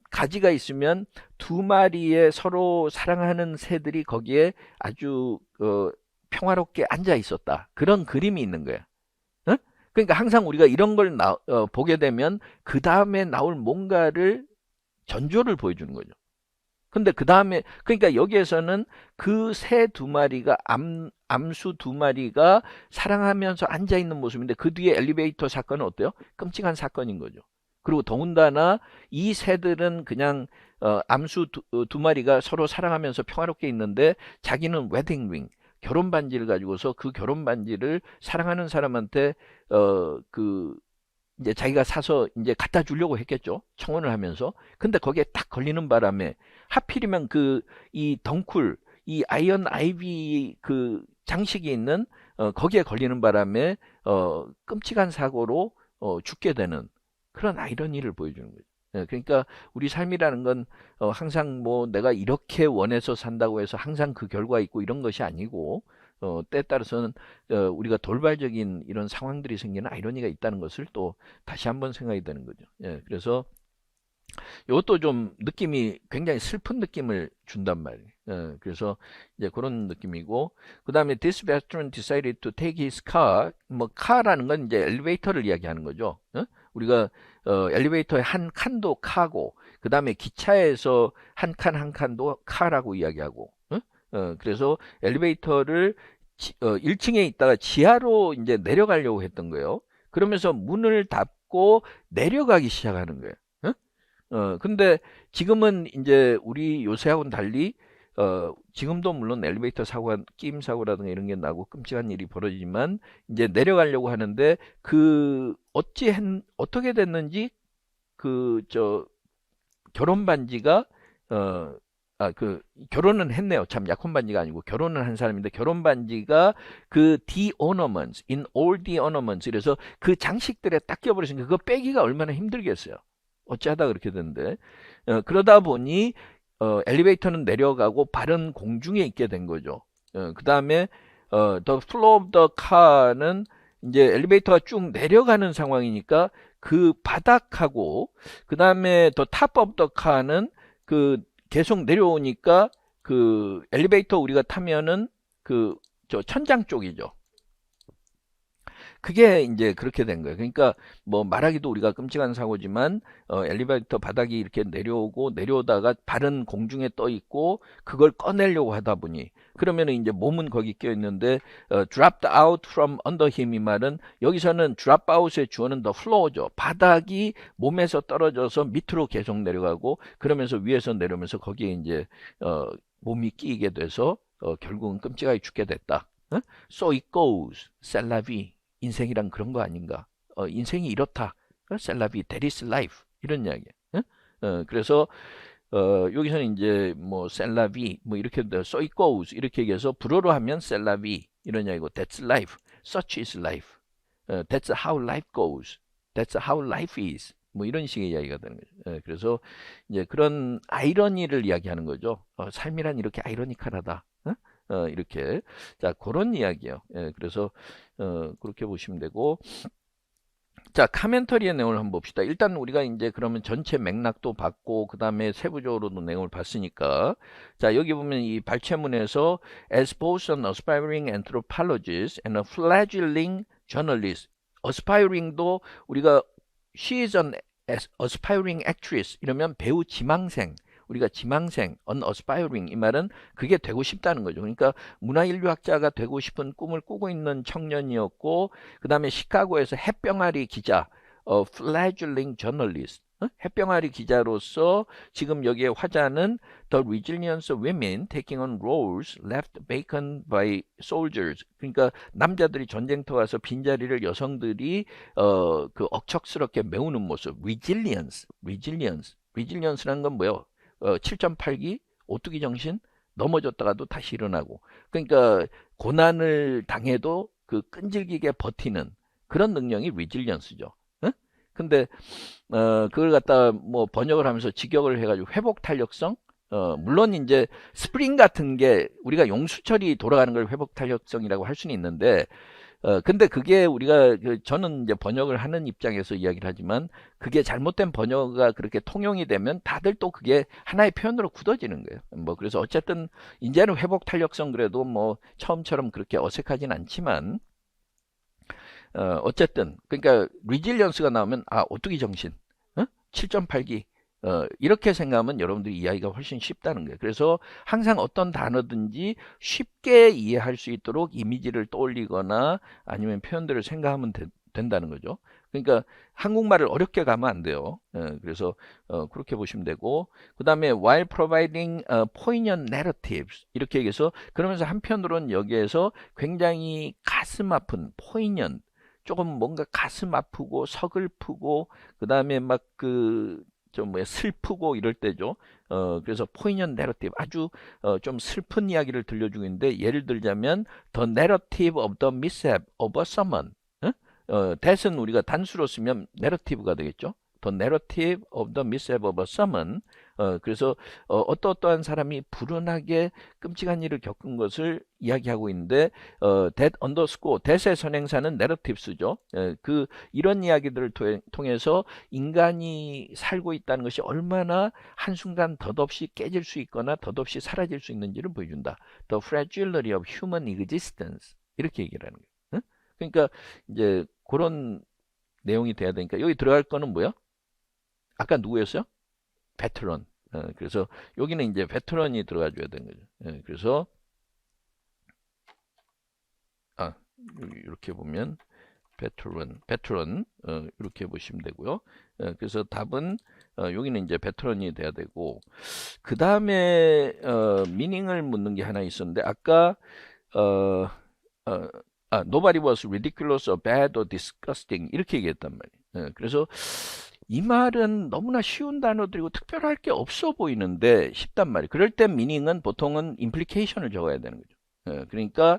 가지가 있으면 두 마리의 서로 사랑하는 새들이 거기에 아주 평화롭게 앉아 있었다. 그런 그림이 있는 거야. 그러니까 항상 우리가 이런 걸 보게 되면 그 다음에 나올 뭔가를 전조를 보여주는 거죠. 근데 그 다음에 그러니까 여기에서는 그 새 두 마리가 암수 두 마리가 사랑하면서 앉아 있는 모습인데 그 뒤에 엘리베이터 사건은 어때요? 끔찍한 사건인 거죠. 그리고 더군다나 이 새들은 그냥 암수 두 마리가 서로 사랑하면서 평화롭게 있는데 자기는 웨딩링 결혼 반지를 가지고서 그 결혼 반지를 사랑하는 사람한테 그 이제 자기가 사서 이제 갖다 주려고 했겠죠. 청혼을 하면서. 근데 거기에 딱 걸리는 바람에 하필이면 그 이 덩쿨 이 아이언 아이비 그 장식이 있는 거기에 걸리는 바람에 끔찍한 사고로 죽게 되는 그런 아이러니를 보여주는 거죠. 그러니까 우리 삶이라는 건 항상 뭐 내가 이렇게 원해서 산다고 해서 항상 그 결과 있고 이런 것이 아니고 때에 따라서는 우리가 돌발적인 이런 상황들이 생기는 아이러니가 있다는 것을 또 다시 한번 생각이 되는 거죠. 그래서 이것도 좀 느낌이 굉장히 슬픈 느낌을 준단 말이에요. 그래서 이제 그런 느낌이고 그 다음에 this veteran decided to take his car. 뭐 car라는 건 이제 엘리베이터를 이야기하는 거죠. 우리가 엘리베이터의 한 칸도 카고 그 다음에 기차에서 한 칸 한 칸도 카라고 이야기하고 그래서 엘리베이터를 1층에 있다가 지하로 이제 내려가려고 했던 거예요. 그러면서 문을 닫고 내려가기 시작하는 거예요. 근데 지금은 이제 우리 요새하고는 달리 지금도 물론 엘리베이터 사고가 끼임 사고라든가 이런 게 나고 끔찍한 일이 벌어지지만 이제 내려가려고 하는데 그 어떻게 됐는지 그 결혼 반지가 그 결혼은 했네요. 참 약혼 반지가 아니고 결혼을 한 사람인데 결혼 반지가 그 the ornaments in all the ornaments 그래서 그 장식들에 딱 껴버렸으니까 그거 빼기가 얼마나 힘들겠어요. 어찌하다 그렇게 됐는데 그러다 보니 엘리베이터는 내려가고 발은 공중에 있게 된 거죠. 그 다음에 the floor of the car는 이제 엘리베이터가 쭉 내려가는 상황이니까 그 바닥하고 그 다음에 the top of the car는 그 계속 내려오니까 그 엘리베이터 우리가 타면은 그 천장 쪽이죠. 그게 이제 그렇게 된 거예요. 그러니까 뭐 말하기도 우리가 끔찍한 사고지만 엘리베이터 바닥이 이렇게 내려오고 내려오다가 발은 공중에 떠 있고 그걸 꺼내려고 하다 보니 그러면은 이제 몸은 거기 껴 있는데 dropped out from under him 이 말은 여기서는 drop out의 주어는 the floor죠. 바닥이 몸에서 떨어져서 밑으로 계속 내려가고 그러면서 위에서 내려오면서 거기에 이제 몸이 끼이게 돼서 결국은 끔찍하게 죽게 됐다. So it goes, c'est la vie. 인생이란 그런 거 아닌가? 인생이 이렇다. 셀라비, that is life. 이런 이야기. 그래서 여기서는 이제 뭐 셀라비 뭐 이렇게 so it goes 이렇게 얘기해서 불어로 하면 셀라비 이런 이야기고 that's life, such is life. That's how life goes. That's how life is. 뭐 이런 식의 이야기가 되는 거죠. 그래서 이제 그런 아이러니를 이야기하는 거죠. 삶이란 이렇게 아이러니컬하다. 이렇게 자 그런 이야기예요. 그래서 그렇게 보시면 되고 자 카멘터리의 내용을 한번 봅시다. 일단 우리가 이제 그러면 전체 맥락도 봤고 그 다음에 세부적으로도 내용을 봤으니까 자 여기 보면 이 발췌문에서 as both an aspiring anthropologist and a fledgling journalist aspiring도 우리가 she is an aspiring actress 이러면 배우 지망생 우리가 지망생, an aspiring 이 말은 그게 되고 싶다는 거죠. 그러니까 문화인류학자가 되고 싶은 꿈을 꾸고 있는 청년이었고 그 다음에 시카고에서 햇병아리 기자, fledgling journalist 햇병아리 기자로서 지금 여기에 화자는 The resilience of women taking on roles left vacant by soldiers. 그러니까 남자들이 전쟁터 와서 빈자리를 여성들이 그 억척스럽게 메우는 모습. resilience라는 건 뭐예요? 7.8기 오뚜기 정신 넘어졌다가도 다시 일어나고. 그러니까 고난을 당해도 그 끈질기게 버티는 그런 능력이 resilience죠. 근데 그걸 갖다 뭐 번역을 하면서 직역을 해가지고 회복 탄력성. 물론 이제 스프링 같은 게 우리가 용수철이 돌아가는 걸 회복 탄력성이라고 할 수는 있는데, 근데 그게 우리가 저는 이제 번역을 하는 입장에서 이야기를 하지만 그게 잘못된 번역가 그렇게 통용이 되면 다들 또 그게 하나의 표현으로 굳어지는 거예요. 뭐 그래서 어쨌든 이제는 회복 탄력성 그래도 뭐 처음처럼 그렇게 어색하진 않지만. 어쨌든 그러니까 리질리언스가 나오면 오뚜기 정신, 7.8기 이렇게 생각하면 여러분들이 이해하기가 훨씬 쉽다는 거예요. 그래서 항상 어떤 단어든지 쉽게 이해할 수 있도록 이미지를 떠올리거나 아니면 표현들을 생각하면 된다는 거죠. 그러니까 한국말을 어렵게 가면 안 돼요. 그래서 그렇게 보시면 되고, 그 다음에 while providing poignant narratives 이렇게 얘기해서, 그러면서 한편으로는 여기에서 굉장히 가슴 아픈 poignant, 조금 뭔가 가슴 아프고 서글프고 그 다음에 막 그 좀 뭐야 슬프고 이럴 때죠. 그래서 포이년 내러티브, 아주 좀 슬픈 이야기를 들려주고 있는데, 예를 들자면 the narrative of the mishap of a sermon. that은 우리가 단수로 쓰면 narrative가 되겠죠. the narrative of the mishap of a sermon. 그래서 어떠한 사람이 불운하게 끔찍한 일을 겪은 것을 이야기하고 있는데, that underscore, that의 선행사는 narratives죠. 이런 이야기들을 통해서 인간이 살고 있다는 것이 얼마나 한순간 덧없이 깨질 수 있거나 덧없이 사라질 수 있는지를 보여준다. The fragility of human existence. 이렇게 얘기를 하는 거예요. 그러니까 이제 그런 내용이 돼야 되니까 여기 들어갈 거는 뭐야? 아까 누구였어요? 베테런. 그래서 여기는 이제 베테런이 들어가 줘야 되는 거죠. 그래서 이렇게 보면 베테런 이렇게 보시면 되고요. 그래서 답은 여기는 이제 베테런이 돼야 되고, 그 다음에 미닝을 묻는 게 하나 있었는데, 아까 어, nobody was ridiculous or bad or disgusting 이렇게 얘기했단 말이에요. 그래서 이 말은 너무나 쉬운 단어들이고 특별할 게 없어 보이는데 쉽단 말이에요. 그럴 때 미닝은 보통은 implication을 적어야 되는 거죠. 그러니까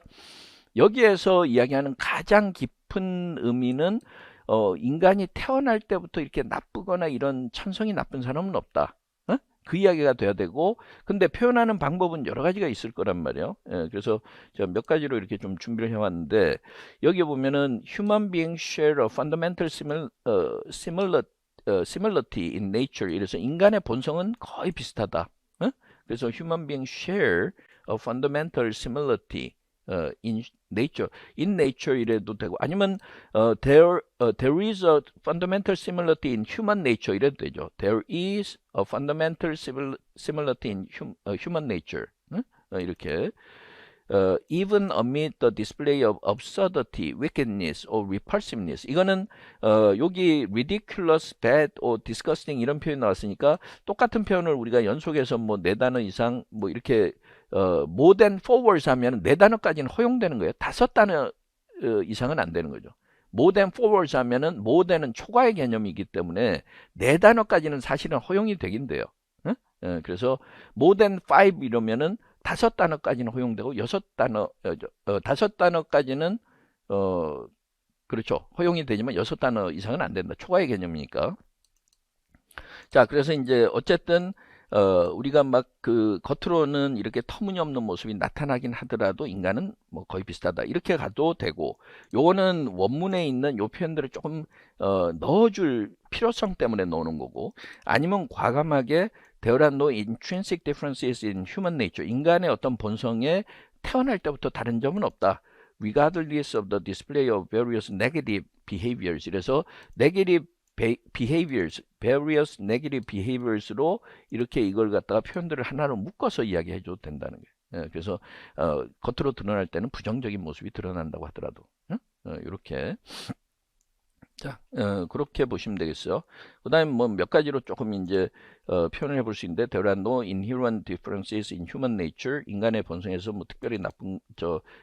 여기에서 이야기하는 가장 깊은 의미는 인간이 태어날 때부터 이렇게 나쁘거나 이런 천성이 나쁜 사람은 없다. 그 이야기가 돼야 되고, 근데 표현하는 방법은 여러 가지가 있을 거란 말이에요. 그래서 제가 몇 가지로 이렇게 좀 준비를 해왔는데, 여기 보면은 human beings share a fundamental similarity in nature. 이래서 인간의 본성은 거의 비슷하다. 그래서 human beings share a fundamental similarity in nature. in nature 이래도 되고, 아니면 there is a fundamental similarity in human nature 이래도 되죠. There is a fundamental similarity in human nature. 이렇게 even amid the display of absurdity, wickedness, or repulsiveness. 이거는 여기 ridiculous, bad, or disgusting 이런 표현이 나왔으니까 똑같은 표현을 우리가 연속해서 뭐 4단어 이상 뭐 이렇게 more than 4 words 하면 4단어까지는 허용되는 거예요. 5단어 이상은 안 되는 거죠. more than 4 words 하면은 more than은 초과의 개념이기 때문에 4단어까지는 사실은 허용이 되긴 돼요. 그래서 more than 5 이러면은 5단어까지는 허용되고 6단어, 5단어까지는 그렇죠. 허용이 되지만 6단어 이상은 안 된다. 초과의 개념이니까. 자, 그래서 이제 어쨌든 우리가 막 그 겉으로는 이렇게 터무니없는 모습이 나타나긴 하더라도 인간은 뭐 거의 비슷하다 이렇게 가도 되고, 요거는 원문에 있는 요 표현들을 조금 넣어줄 필요성 때문에 넣는 거고, 아니면 과감하게 there are no intrinsic differences in human nature. 인간의 어떤 본성에 태어날 때부터 다른 점은 없다. regardless of the display of various negative behaviors. 이래서 negative behaviors, various negative behaviors로 이렇게 이걸 갖다가 표현들을 하나로 묶어서 이야기해 줘도 된다는 거예요. 그래서 겉으로 드러날 때는 부정적인 모습이 드러난다고 하더라도 이렇게 자, 그렇게 보시면 되겠어요. 그 다음에 뭐 몇 가지로 조금 이제 표현을 해볼 수 있는데, there are no inherent differences in human nature. 인간의 본성에서 뭐 특별히 나쁜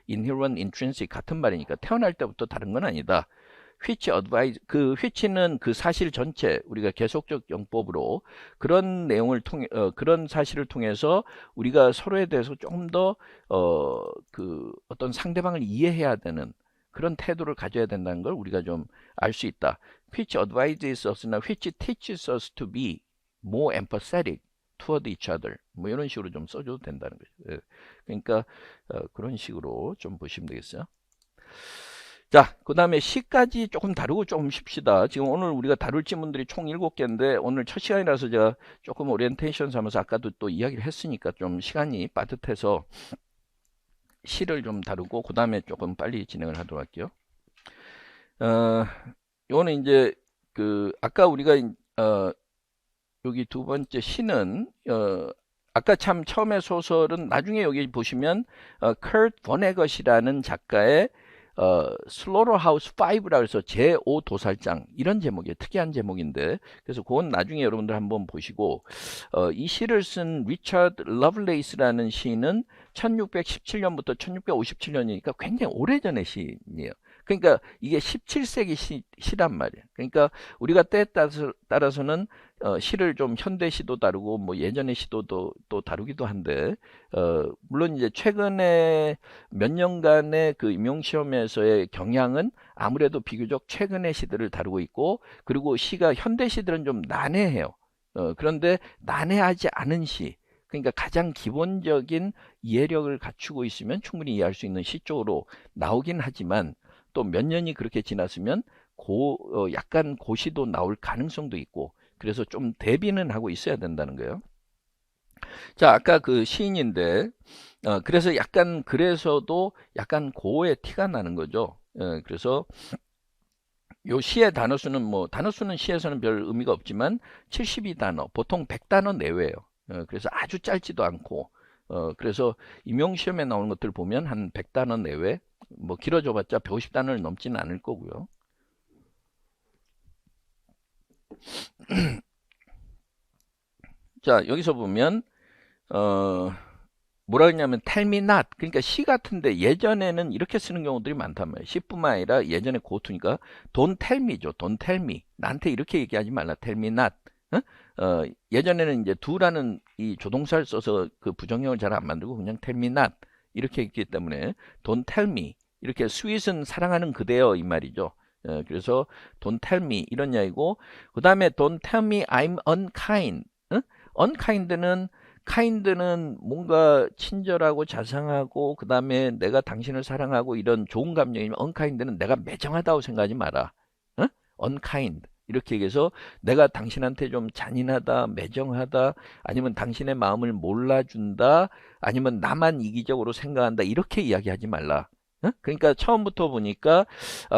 inherent intrinsic 같은 말이니까 태어날 때부터 다른 건 아니다. which advise, 그 which는 그 사실 전체, 우리가 계속적 용법으로 그런 내용을 통해 그런 사실을 통해서 우리가 서로에 대해서 조금 더 그 어떤 상대방을 이해해야 되는 그런 태도를 가져야 된다는 걸 우리가 좀 알 수 있다. which advises us나 which teaches us to be more empathetic toward each other. 뭐 이런 식으로 좀 써줘도 된다는 거죠. 예. 그러니까 그런 식으로 좀 보시면 되겠어요. 자, 그 다음에 시까지 조금 다루고 조금 쉽시다. 지금 오늘 우리가 다룰 지문들이 총 7개인데 오늘 첫 시간이라서 제가 조금 오리엔테이션 삼아서 아까도 또 이야기를 했으니까 좀 시간이 빠듯해서 시를 좀 다루고 그 다음에 조금 빨리 진행을 하도록 할게요. 요거는 이제 그 아까 우리가 여기 두 번째 시는 아까 참 처음에 소설은 나중에 여기 보시면 커트 버네것이라는 작가의 슬로터하우스 5라고 해서 제5 도살장 이런 제목이에요. 특이한 제목인데 그래서 그건 나중에 여러분들 한번 보시고 이 시를 쓴 리처드 러블레이스라는 시인은 1617년부터 1657년이니까 굉장히 오래전의 시인이에요. 그러니까 이게 17세기 시란 말이에요. 그러니까 우리가 때에 따라서는 시를 좀 현대 시도 다루고 뭐 예전의 시도도 또 다루기도 한데 물론 이제 최근에 몇 년간의 그 임용시험에서의 경향은 아무래도 비교적 최근의 시들을 다루고 있고 그리고 시가 현대 시들은 좀 난해해요. 그런데 난해하지 않은 시 그러니까 가장 기본적인 이해력을 갖추고 있으면 충분히 이해할 수 있는 시 쪽으로 나오긴 하지만 또 몇 년이 그렇게 지났으면 약간 고시도 나올 가능성도 있고 그래서 좀 대비는 하고 있어야 된다는 거예요. 자, 아까 그 시인인데 그래서 약간 그래서도 약간 고의 티가 나는 거죠. 그래서 요 시의 단어 수는 뭐 단어 수는 시에서는 별 의미가 없지만 72단어 보통 100단어 내외예요. 그래서 아주 짧지도 않고 그래서 임용시험에 나오는 것들 보면 한 100단어 내외 뭐 길어져봤자 150단어를 넘지는 않을 거고요. 자, 여기서 보면 뭐라 그러냐면 tell me not 그러니까 시 같은데 예전에는 이렇게 쓰는 경우들이 많단 말이에요. 시뿐만 아니라 예전에 고투니까 don't tell me죠. don't tell me 나한테 이렇게 얘기하지 말라 tell me not 예전에는 이제 do라는 이 조동사를 써서 그 부정형을 잘 안 만들고 그냥 tell me not 이렇게 했기 때문에 don't tell me 이렇게 sweet은 사랑하는 그대여 이 말이죠. 그래서 don't tell me 이런 이야기고 그 다음에 don't tell me I'm unkind unkind는 kind는 뭔가 친절하고 자상하고 그 다음에 내가 당신을 사랑하고 이런 좋은 감정이면 unkind는 내가 매정하다고 생각하지 마라. unkind 이렇게 얘기해서 내가 당신한테 좀 잔인하다, 매정하다, 아니면 당신의 마음을 몰라준다, 아니면 나만 이기적으로 생각한다 이렇게 이야기하지 말라. 그러니까 처음부터 보니까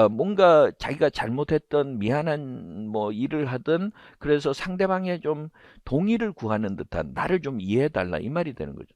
뭔가 자기가 잘못했던 미안한 뭐 일을 하든 그래서 상대방의 좀 동의를 구하는 듯한 나를 좀 이해해달라 이 말이 되는 거죠.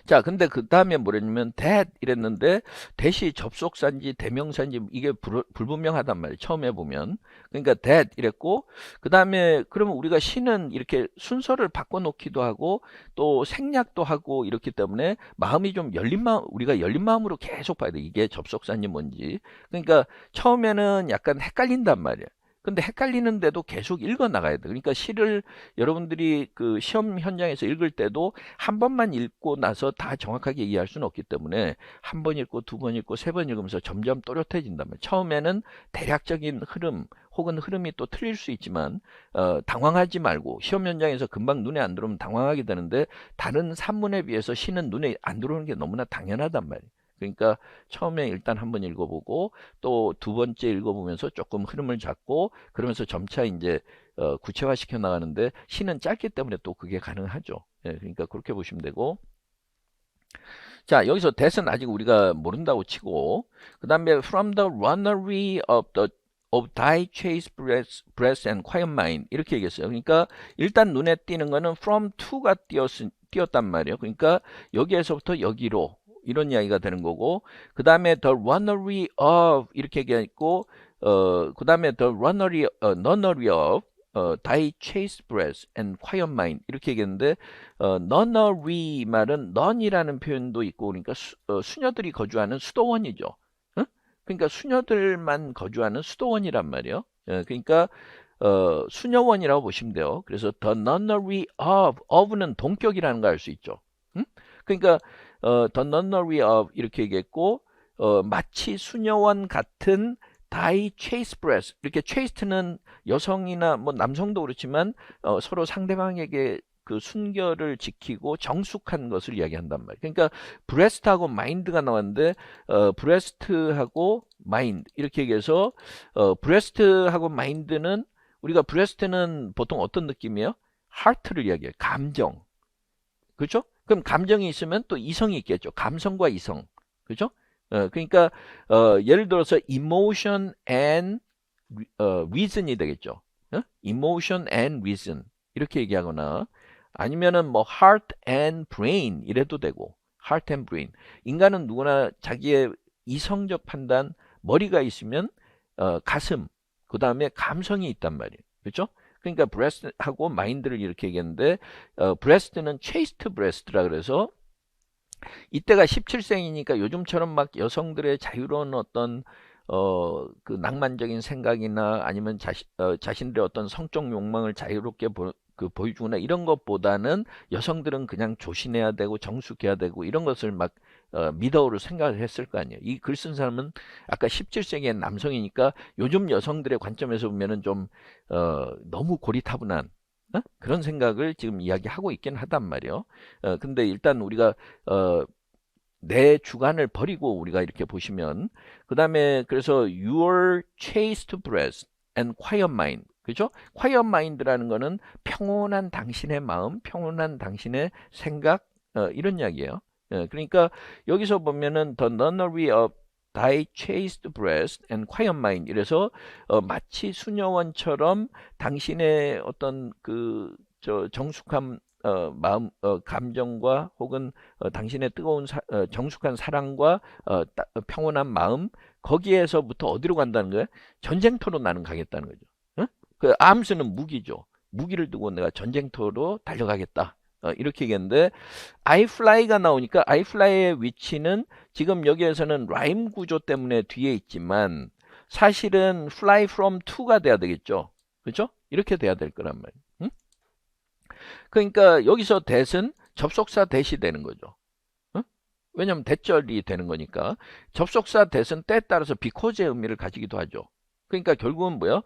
자, 근데 그 다음에 뭐랬냐면 that 이랬는데 that이 접속사인지 대명사인지 이게 불분명하단 말이에요. 처음에 보면. 그러니까 that 이랬고 그 다음에 그러면 우리가 시는 이렇게 순서를 바꿔놓기도 하고 또 생략도 하고 이렇기 때문에 마음이 좀 열린 마음 우리가 열린 마음으로 계속 봐야 돼. 이게 접속사인지 뭔지. 그러니까 처음에는 약간 헷갈린단 말이에요. 근데 헷갈리는데도 계속 읽어 나가야 돼. 그러니까 시를 여러분들이 그 시험 현장에서 읽을 때도 한 번만 읽고 나서 다 정확하게 이해할 수는 없기 때문에 한 번 읽고 두 번 읽고 세 번 읽으면서 점점 또렷해진단 말이에요. 처음에는 대략적인 흐름 혹은 흐름이 또 틀릴 수 있지만 당황하지 말고 시험 현장에서 금방 눈에 안 들어오면 당황하게 되는데 다른 산문에 비해서 시는 눈에 안 들어오는 게 너무나 당연하단 말이에요. 그러니까 처음에 일단 한번 읽어보고 또 두 번째 읽어보면서 조금 흐름을 잡고 그러면서 점차 이제 구체화 시켜 나가는데 시는 짧기 때문에 또 그게 가능하죠. 예, 그러니까 그렇게 보시면 되고 자 여기서 that은 아직 우리가 모른다고 치고 그 다음에 from the runnery of thy chaste breast and quiet mind 이렇게 얘기했어요. 그러니까 일단 눈에 띄는 거는 from to가 띄었단 말이에요. 그러니까 여기에서부터 여기로 이런 이야기가 되는 거고 그 다음에 the runnery of 이렇게 얘기했고 그 다음에 the nunnery of thy chaste breast and quiet mind 이렇게 얘기했는데 nunnery 말은 nun이라는 표현도 있고 그러니까 수녀들이 거주하는 수도원이죠. 응? 그러니까 수녀들만 거주하는 수도원이란 말이에요. 그러니까 수녀원이라고 보시면 돼요. 그래서 the nunnery of는 동격이라는 거 알 수 있죠. 응? 그러니까 the nunnery of 이렇게 얘기했고 마치 수녀원 같은 thy chaste breast 이렇게 chaste는 여성이나 뭐 남성도 그렇지만 서로 상대방에게 그 순결을 지키고 정숙한 것을 이야기한단 말이에요. 그러니까 breast하고 mind가 나왔는데 breast하고 mind 이렇게 얘기해서 breast하고 mind는 우리가 breast는 보통 어떤 느낌이에요? heart를 이야기해요. 감정. 그렇죠? 그럼 감정이 있으면 또 이성이 있겠죠. 감성과 이성. 그렇죠? 그러니까 예를 들어서 emotion and reason이 되겠죠. emotion and reason 이렇게 얘기하거나 아니면은 뭐 heart and brain 이래도 되고 heart and brain 인간은 누구나 자기의 이성적 판단 머리가 있으면 가슴 그 다음에 감성이 있단 말이에요. 그렇죠? 그러니까 breast하고 mind를 이렇게 얘기했는데 breast는 chaste breast라 그래서 이때가 17세기니까 요즘처럼 막 여성들의 자유로운 어떤 그 낭만적인 생각이나 아니면 자신들의 어떤 성적 욕망을 자유롭게 보여주거나 이런 것보다는 여성들은 그냥 조신해야 되고 정숙해야 되고 이런 것을 막 미더우로 생각을 했을 거 아니에요. 이 글 쓴 사람은 아까 17세기의 남성이니까 요즘 여성들의 관점에서 보면은 좀 너무 고리타분한 그런 생각을 지금 이야기하고 있긴 하단 말이에요. 근데 일단 우리가 내 주관을 버리고 우리가 이렇게 보시면 그 다음에 그래서 your chaste breast and quiet mind 그죠? quiet mind라는 거는 평온한 당신의 마음, 평온한 당신의 생각 이런 이야기예요. 그러니까 여기서 보면은 the nunnery of thy chaste breast and quiet mind 이래서 마치 수녀원처럼 당신의 어떤 그 정숙한 마음, 감정과 혹은 당신의 뜨거운 정숙한 사랑과 평온한 마음 거기에서부터 어디로 간다는 거예요? 전쟁터로 나는 가겠다는 거죠. 그 암스는 무기죠. 무기를 두고 내가 전쟁터로 달려가겠다. 이렇게 얘기했는데 I fly가 나오니까 I fly의 위치는 지금 여기에서는 라임 구조 때문에 뒤에 있지만 사실은 fly from to가 돼야 되겠죠. 그렇죠? 이렇게 돼야 될 거란 말이에요. 응? 그러니까 여기서 that은 접속사 that이 되는 거죠. 응? 왜냐하면 대절이 되는 거니까 접속사 that은 때에 따라서 because의 의미를 가지기도 하죠. 그러니까 결국은 뭐요?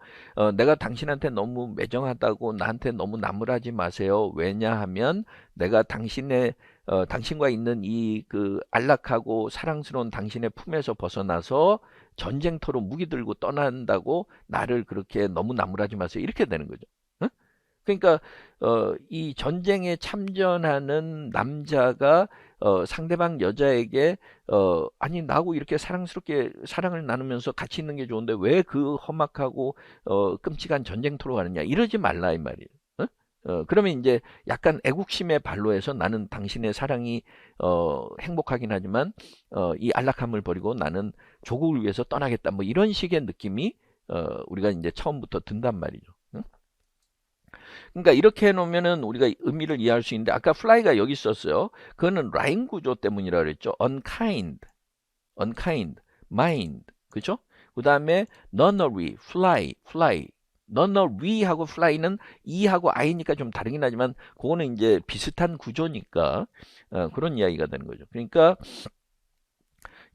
내가 당신한테 너무 매정하다고 나한테 너무 나무라지 마세요. 왜냐하면 내가 당신과 있는 이 그 안락하고 사랑스러운 당신의 품에서 벗어나서 전쟁터로 무기 들고 떠난다고 나를 그렇게 너무 나무라지 마세요. 이렇게 되는 거죠. 응? 그러니까 이 전쟁에 참전하는 남자가 상대방 여자에게 아니 나하고 이렇게 사랑스럽게 사랑을 나누면서 같이 있는 게 좋은데 왜 그 험악하고 끔찍한 전쟁터로 가느냐 이러지 말라 이 말이에요. 그러면 이제 약간 애국심의 발로해서 나는 당신의 사랑이 행복하긴 하지만 이 안락함을 버리고 나는 조국을 위해서 떠나겠다 뭐 이런 식의 느낌이 우리가 이제 처음부터 든단 말이죠. 응? 그러니까 이렇게 해놓으면은 우리가 의미를 이해할 수 있는데 아까 fly가 여기 있었어요. 그거는 라임 구조 때문이라 그랬죠. unkind, mind, 그죠? 그 다음에 nunnery, fly. nunnery하고 fly는 e하고 i니까 좀 다르긴 하지만 그거는 이제 비슷한 구조니까 그런 이야기가 되는 거죠. 그러니까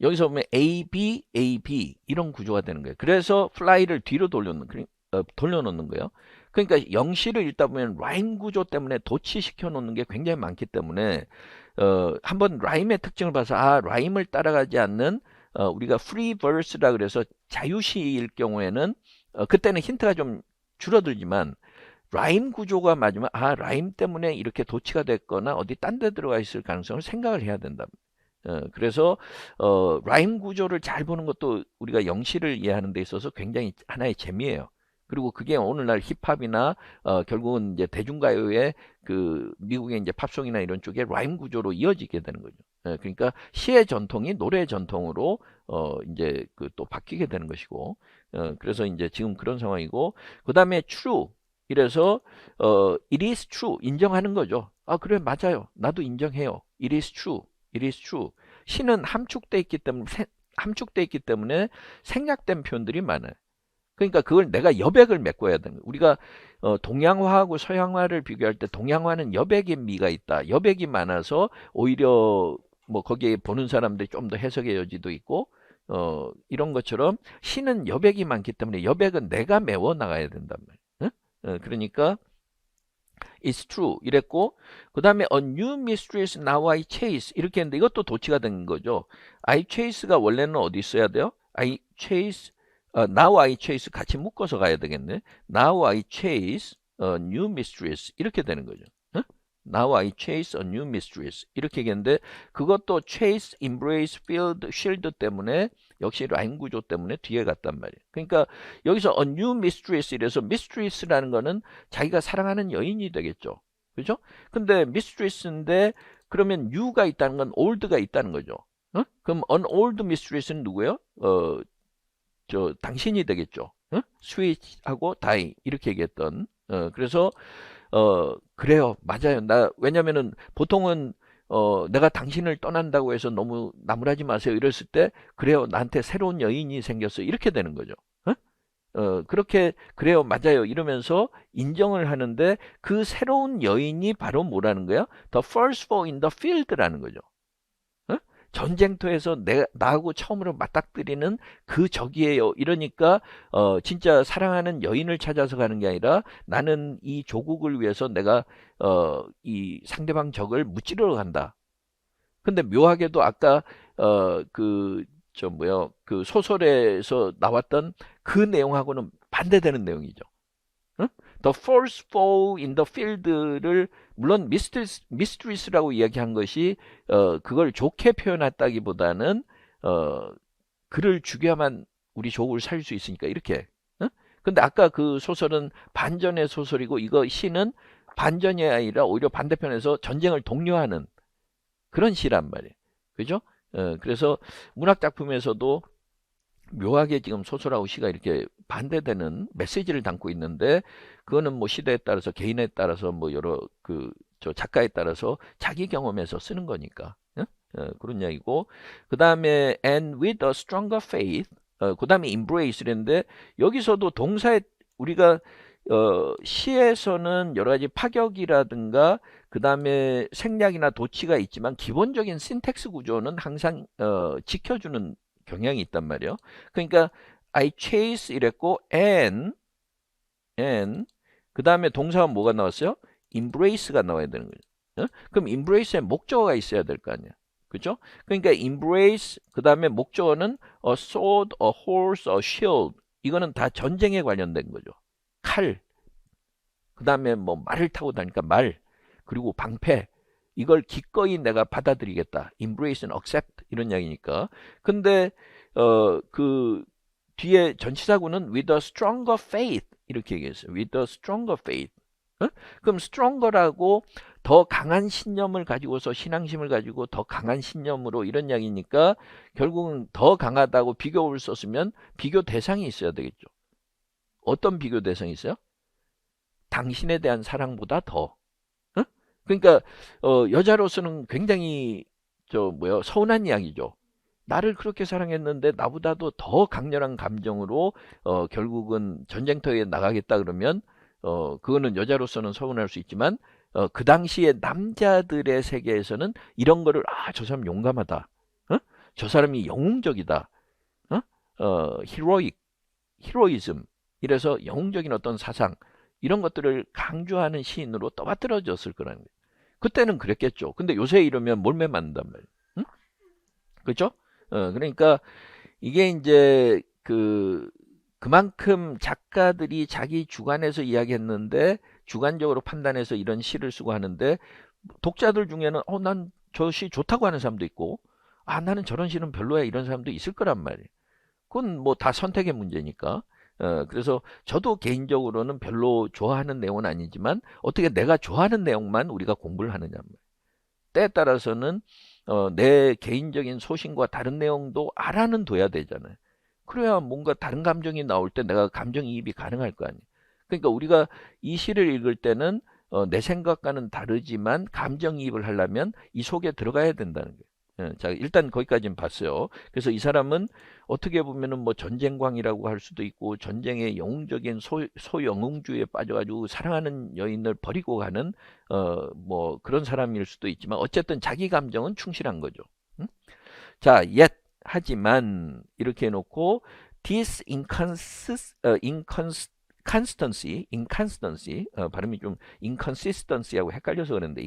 여기서 보면 A, B 이런 구조가 되는 거예요. 그래서 fly를 뒤로 돌려놓는 거예요. 그러니까 영시를 읽다 보면 라임 구조 때문에 도치시켜 놓는 게 굉장히 많기 때문에 한번 라임의 특징을 봐서 라임을 따라가지 않는 우리가 free verse라 그래서 자유시일 경우에는 그때는 힌트가 좀 줄어들지만 라임 구조가 맞으면 라임 때문에 이렇게 도치가 됐거나 어디 딴 데 들어가 있을 가능성을 생각을 해야 된다. 그래서 라임 구조를 잘 보는 것도 우리가 영시를 이해하는 데 있어서 굉장히 하나의 재미예요. 그리고 그게 오늘날 힙합이나 결국은 이제 대중가요의 그 미국의 이제 팝송이나 이런 쪽에 라임 구조로 이어지게 되는 거죠. 그러니까 시의 전통이 노래 전통으로 이제 그 또 바뀌게 되는 것이고, 그래서 이제 지금 그런 상황이고, 그 다음에 true. 이래서 it is true 인정하는 거죠. 아 그래 맞아요. 나도 인정해요. It is true. It is true. 시는 함축돼 있기 때문에 생략된 표현들이 많아요. 그러니까 그걸 내가 여백을 메꿔야 되는 거예요. 우리가 동양화하고 서양화를 비교할 때 동양화는 여백의 미가 있다. 여백이 많아서 오히려 뭐 거기에 보는 사람들이 좀 더 해석의 여지도 있고 이런 것처럼 시는 여백이 많기 때문에 여백은 내가 메워 나가야 된단 말이에요. 그러니까 It's true 이랬고 그 다음에 A new mistress now I chase 이렇게 했는데 이것도 도치가 된 거죠. I chase가 원래는 어디 있어야 돼요? I chase now I chase 같이 묶어서 가야 되겠네. Now I chase a new mistress 이렇게 되는 거죠. Now I chase a new mistress 이렇게 얘기했는데 그것도 chase, embrace, field, shield 때문에 역시 라임 구조 때문에 뒤에 갔단 말이에요. 그러니까 여기서 a new mistress 이래서 mistress라는 거는 자기가 사랑하는 여인이 되겠죠. 그죠? 근데 mistress인데 그러면 new가 있다는 건 old가 있다는 거죠. 그럼 an old mistress는 누구예요? 당신이 되겠죠. switch하고 die 이렇게 얘기했던 그래서 그래요. 맞아요. 왜냐면은 보통은 내가 당신을 떠난다고 해서 너무 나무라지 마세요. 이랬을 때 그래요. 나한테 새로운 여인이 생겼어. 이렇게 되는 거죠. 그렇게 그래요. 맞아요. 이러면서 인정을 하는데 그 새로운 여인이 바로 뭐라는 거야? The first foe in the field라는 거죠. 전쟁터에서 나하고 처음으로 맞닥뜨리는 그 적이에요. 이러니까 진짜 사랑하는 여인을 찾아서 가는 게 아니라 나는 이 조국을 위해서 내가 이 상대방 적을 무찌르러 간다. 근데 묘하게도 아까 그 소설에서 나왔던 그 내용하고는 반대되는 내용이죠. The first foe in the field를 물론 mistress라고 이야기한 것이 그걸 좋게 표현했다기보다는 그를 죽여야만 우리 조국을 살릴 수 있으니까 이렇게. 근데 아까 그 소설은 반전의 소설이고 이거 시는 반전이 아니라 오히려 반대편에서 전쟁을 독려하는 그런 시란 말이에요. 그죠? 그래서 문학 작품에서도 묘하게 지금 소설하고 시가 이렇게 반대되는 메시지를 담고 있는데 그거는 뭐 시대에 따라서 개인에 따라서 뭐 여러 작가에 따라서 자기 경험에서 쓰는 거니까 그런 이야기고 그 다음에 and with a stronger faith 그 다음에 embrace인데 여기서도 동사에 우리가 시에서는 여러 가지 파격이라든가 그 다음에 생략이나 도치가 있지만 기본적인 신텍스 구조는 항상 지켜주는 경향이 있단 말이에요. 그러니까 I chase 이랬고 and 그 다음에 동사가 뭐가 나왔어요? embrace가 나와야 되는 거죠. 그럼 embrace에 목적어가 있어야 될 거 아니야. 그죠? 그러니까 embrace 그 다음에 목적어는 a sword, a horse, a shield 이거는 다 전쟁에 관련된 거죠. 칼, 그 다음에 뭐 말을 타고 다니까 말, 그리고 방패 이걸 기꺼이 내가 받아들이겠다. embrace는 accept 이런 이야기니까. 근데 그 뒤에 전치사구는 with a stronger faith 이렇게 얘기했어요. with a stronger faith. 그럼 stronger라고 더 강한 신념을 가지고서 신앙심을 가지고 더 강한 신념으로 이런 이야기니까 결국은 더 강하다고 비교를 썼으면 비교 대상이 있어야 되겠죠. 어떤 비교 대상이 있어요? 당신에 대한 사랑보다 더. 그러니까 여자로서는 굉장히 서운한 이야기죠. 나를 그렇게 사랑했는데 나보다도 더 강렬한 감정으로 결국은 전쟁터에 나가겠다 그러면 그거는 여자로서는 서운할 수 있지만 그 당시에 남자들의 세계에서는 이런 거를 저 사람 용감하다. 저 사람이 영웅적이다. 히로이즘 이래서 영웅적인 어떤 사상 이런 것들을 강조하는 시인으로 떠받들어졌을 거라는 거예요. 그때는 그랬겠죠. 근데 요새 이러면 몰매 맞는단 말이에요. 응? 그렇죠? 그러니까 이게 이제 그만큼 작가들이 자기 주관에서 이야기했는데 주관적으로 판단해서 이런 시를 쓰고 하는데 독자들 중에는 난 저 시 좋다고 하는 사람도 있고 나는 저런 시는 별로야 이런 사람도 있을 거란 말이에요. 그건 뭐 다 선택의 문제니까. 그래서 저도 개인적으로는 별로 좋아하는 내용은 아니지만 어떻게 내가 좋아하는 내용만 우리가 공부를 하느냐. 때에 따라서는 내 개인적인 소신과 다른 내용도 알아는 둬야 되잖아요. 그래야 뭔가 다른 감정이 나올 때 내가 감정이입이 가능할 거 아니에요. 그러니까 우리가 이 시를 읽을 때는 내 생각과는 다르지만 감정이입을 하려면 이 속에 들어가야 된다는 거예요. 자, 일단 거기까지는 봤어요. 그래서 이 사람은 어떻게 보면은 뭐 전쟁광이라고 할 수도 있고 전쟁의 영웅적인 소영웅주의에 빠져가지고 사랑하는 여인을 버리고 가는 뭐 그런 사람일 수도 있지만 어쨌든 자기 감정은 충실한 거죠. 응? 자, yet 하지만 이렇게 해놓고 this inconsistency 발음이 좀 inconsistency하고 헷갈려서 그랬는데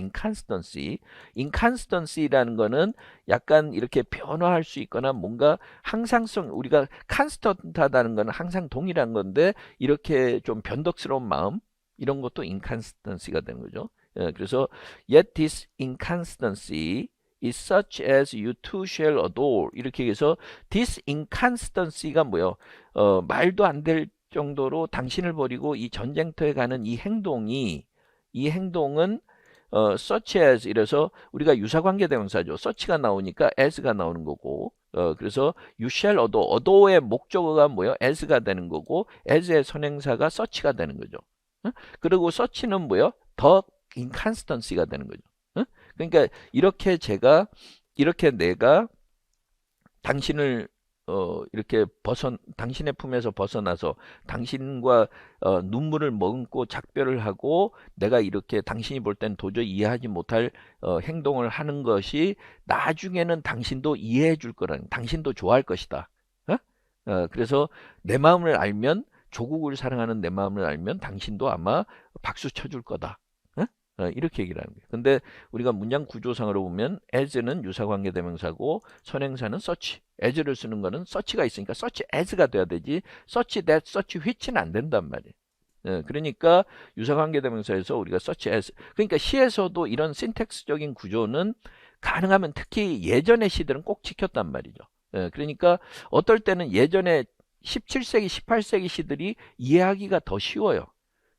inconsistency라는 거는 약간 이렇게 변화할 수 있거나 뭔가 항상성 우리가 constant하다는 거는 항상 동일한 건데 이렇게 좀 변덕스러운 마음 이런 것도 inconsistency가 되는 거죠. 그래서 yet this inconsistency is such as you two shall adore 이렇게 해서 this inconsistency가 뭐요? 말도 안 될 정도로 당신을 버리고 이 전쟁터에 가는 이 행동은 such as 이래서 우리가 유사관계 대명사죠. such가 나오니까 as가 나오는 거고 그래서 you shall adore adore의 목적어가 뭐요? as가 되는 거고 as의 선행사가 such가 되는 거죠. 그리고 such는 뭐요? 더 inconsistency가 되는 거죠. 그러니까 이렇게 내가 당신을 이렇게 당신의 품에서 벗어나서 당신과 눈물을 머금고 작별을 하고 내가 이렇게 당신이 볼 땐 도저히 이해하지 못할 행동을 하는 것이 나중에는 당신도 이해해 줄 거라는 당신도 좋아할 것이다. 그래서 내 마음을 알면 조국을 사랑하는 내 마음을 알면 당신도 아마 박수 쳐줄 거다. 이렇게 얘기를 하는 거예요. 근데 우리가 문장 구조상으로 보면 as는 유사관계 대명사고 선행사는 such. as를 쓰는 거는 such가 있으니까 such as가 돼야 되지 such that, such which는 안 된단 말이에요. 그러니까 유사관계 대명사에서 우리가 such as 그러니까 시에서도 이런 신텍스적인 구조는 가능하면 특히 예전의 시들은 꼭 지켰단 말이죠. 그러니까 어떨 때는 예전에 17세기, 18세기 시들이 이해하기가 더 쉬워요.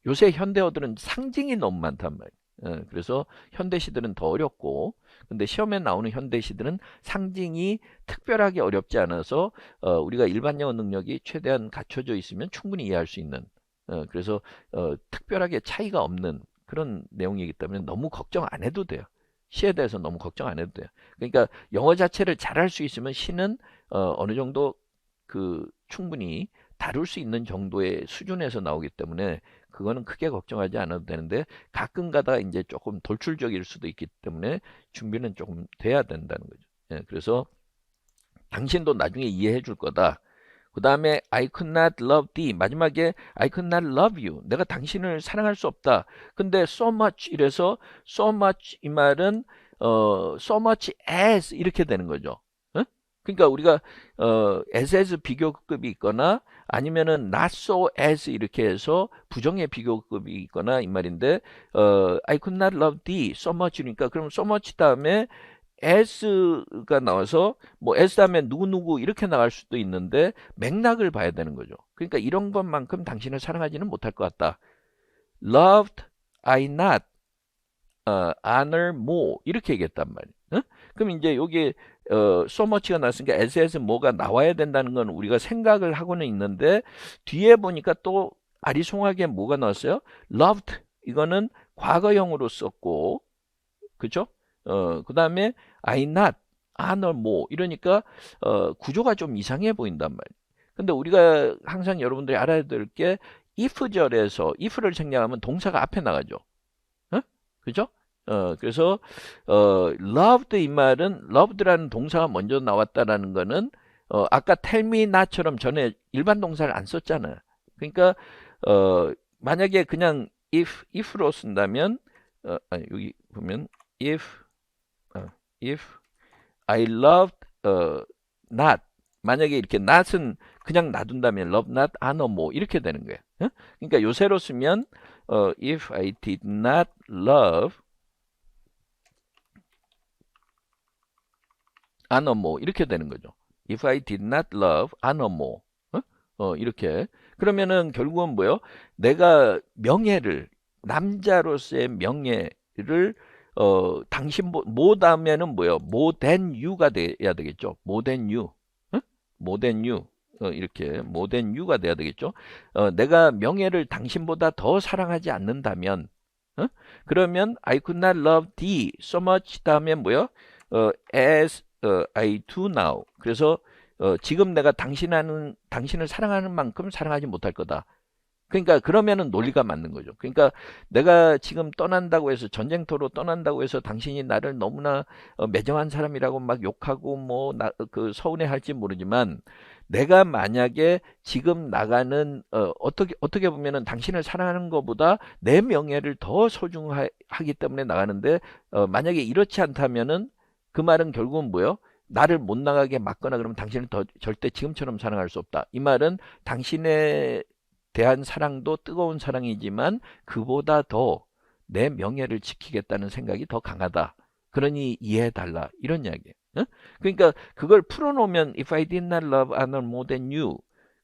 요새 현대어들은 상징이 너무 많단 말이에요. 그래서 현대시들은 더 어렵고 근데 시험에 나오는 현대시들은 상징이 특별하게 어렵지 않아서 우리가 일반 영어 능력이 최대한 갖춰져 있으면 충분히 이해할 수 있는 그래서 특별하게 차이가 없는 그런 내용이기 때문에 너무 걱정 안 해도 돼요. 시에 대해서 너무 걱정 안 해도 돼요. 그러니까 영어 자체를 잘할 수 있으면 시는 어느 정도 충분히 다룰 수 있는 정도의 수준에서 나오기 때문에 그거는 크게 걱정하지 않아도 되는데 가끔 가다가 이제 조금 돌출적일 수도 있기 때문에 준비는 조금 돼야 된다는 거죠. 그래서 당신도 나중에 이해해 줄 거다. 그 다음에 I could not love thee. 마지막에 I could not love you. 내가 당신을 사랑할 수 없다. 근데 so much 이래서 so much 이 말은 so much as 이렇게 되는 거죠. 그러니까 우리가 as 비교급이 있거나 아니면은 not so as 이렇게 해서 부정의 비교급이 있거나 이 말인데 I could not love thee so much니까 그럼 so much 다음에 as가 나와서 뭐 as 다음에 누구누구 이렇게 나갈 수도 있는데 맥락을 봐야 되는 거죠. 그러니까 이런 것만큼 당신을 사랑하지는 못할 것 같다. Loved I not honor more 이렇게 얘기했단 말이에요. 그럼 이제 여기 so much가 나왔으니까 as에서 뭐가 나와야 된다는 건 우리가 생각을 하고는 있는데 뒤에 보니까 또 아리송하게 뭐가 나왔어요? loved 이거는 과거형으로 썼고 그죠? 그 다음에 I not honor more 이러니까 구조가 좀 이상해 보인단 말이에요. 근데 우리가 항상 여러분들이 알아야 될 게 if절에서 if를 생략하면 동사가 앞에 나가죠. 그죠? 그래서 loved 이 말은 loved라는 동사가 먼저 나왔다라는 거는 아까 tell me not처럼 전에 일반 동사를 안 썼잖아요. 그러니까 만약에 그냥 if로 쓴다면 아니, 여기 보면 if I loved not 만약에 이렇게 not은 그냥 놔둔다면 love not honor more 이렇게 되는 거예요. 그러니까 요새로 쓰면 if I did not love honor more 이렇게 되는 거죠. If I did not love honor more 이렇게. 그러면은 결국은 뭐요? 내가 명예를, 남자로서의 명예를, 당신 못하면은 뭐요? more than you가 돼야 되겠죠. more than you. 응? more than you. 이렇게 more than you가 돼야 되겠죠. 내가 명예를 당신보다 더 사랑하지 않는다면, 어? 그러면 I could not love thee so much 다음에 뭐요? as I do now. 그래서 지금 내가 당신을 사랑하는 만큼 사랑하지 못할 거다. 그러니까 그러면은 논리가 맞는 거죠. 그러니까 내가 지금 떠난다고 해서 전쟁터로 떠난다고 해서 당신이 나를 너무나 매정한 사람이라고 막 욕하고 뭐 그 서운해할지 모르지만 내가 만약에 지금 나가는 어떻게 보면은 당신을 사랑하는 것보다 내 명예를 더 소중하기 때문에 나가는데 만약에 이렇지 않다면은 그 말은 결국은 뭐요? 나를 못 나가게 막거나 그러면 당신을 더 절대 지금처럼 사랑할 수 없다. 이 말은 당신의 대한 사랑도 뜨거운 사랑이지만 그보다 더 내 명예를 지키겠다는 생각이 더 강하다. 그러니 이해해달라. 이런 이야기예요. 응? 그러니까 그걸 풀어놓으면 If I did not love Anna more than you,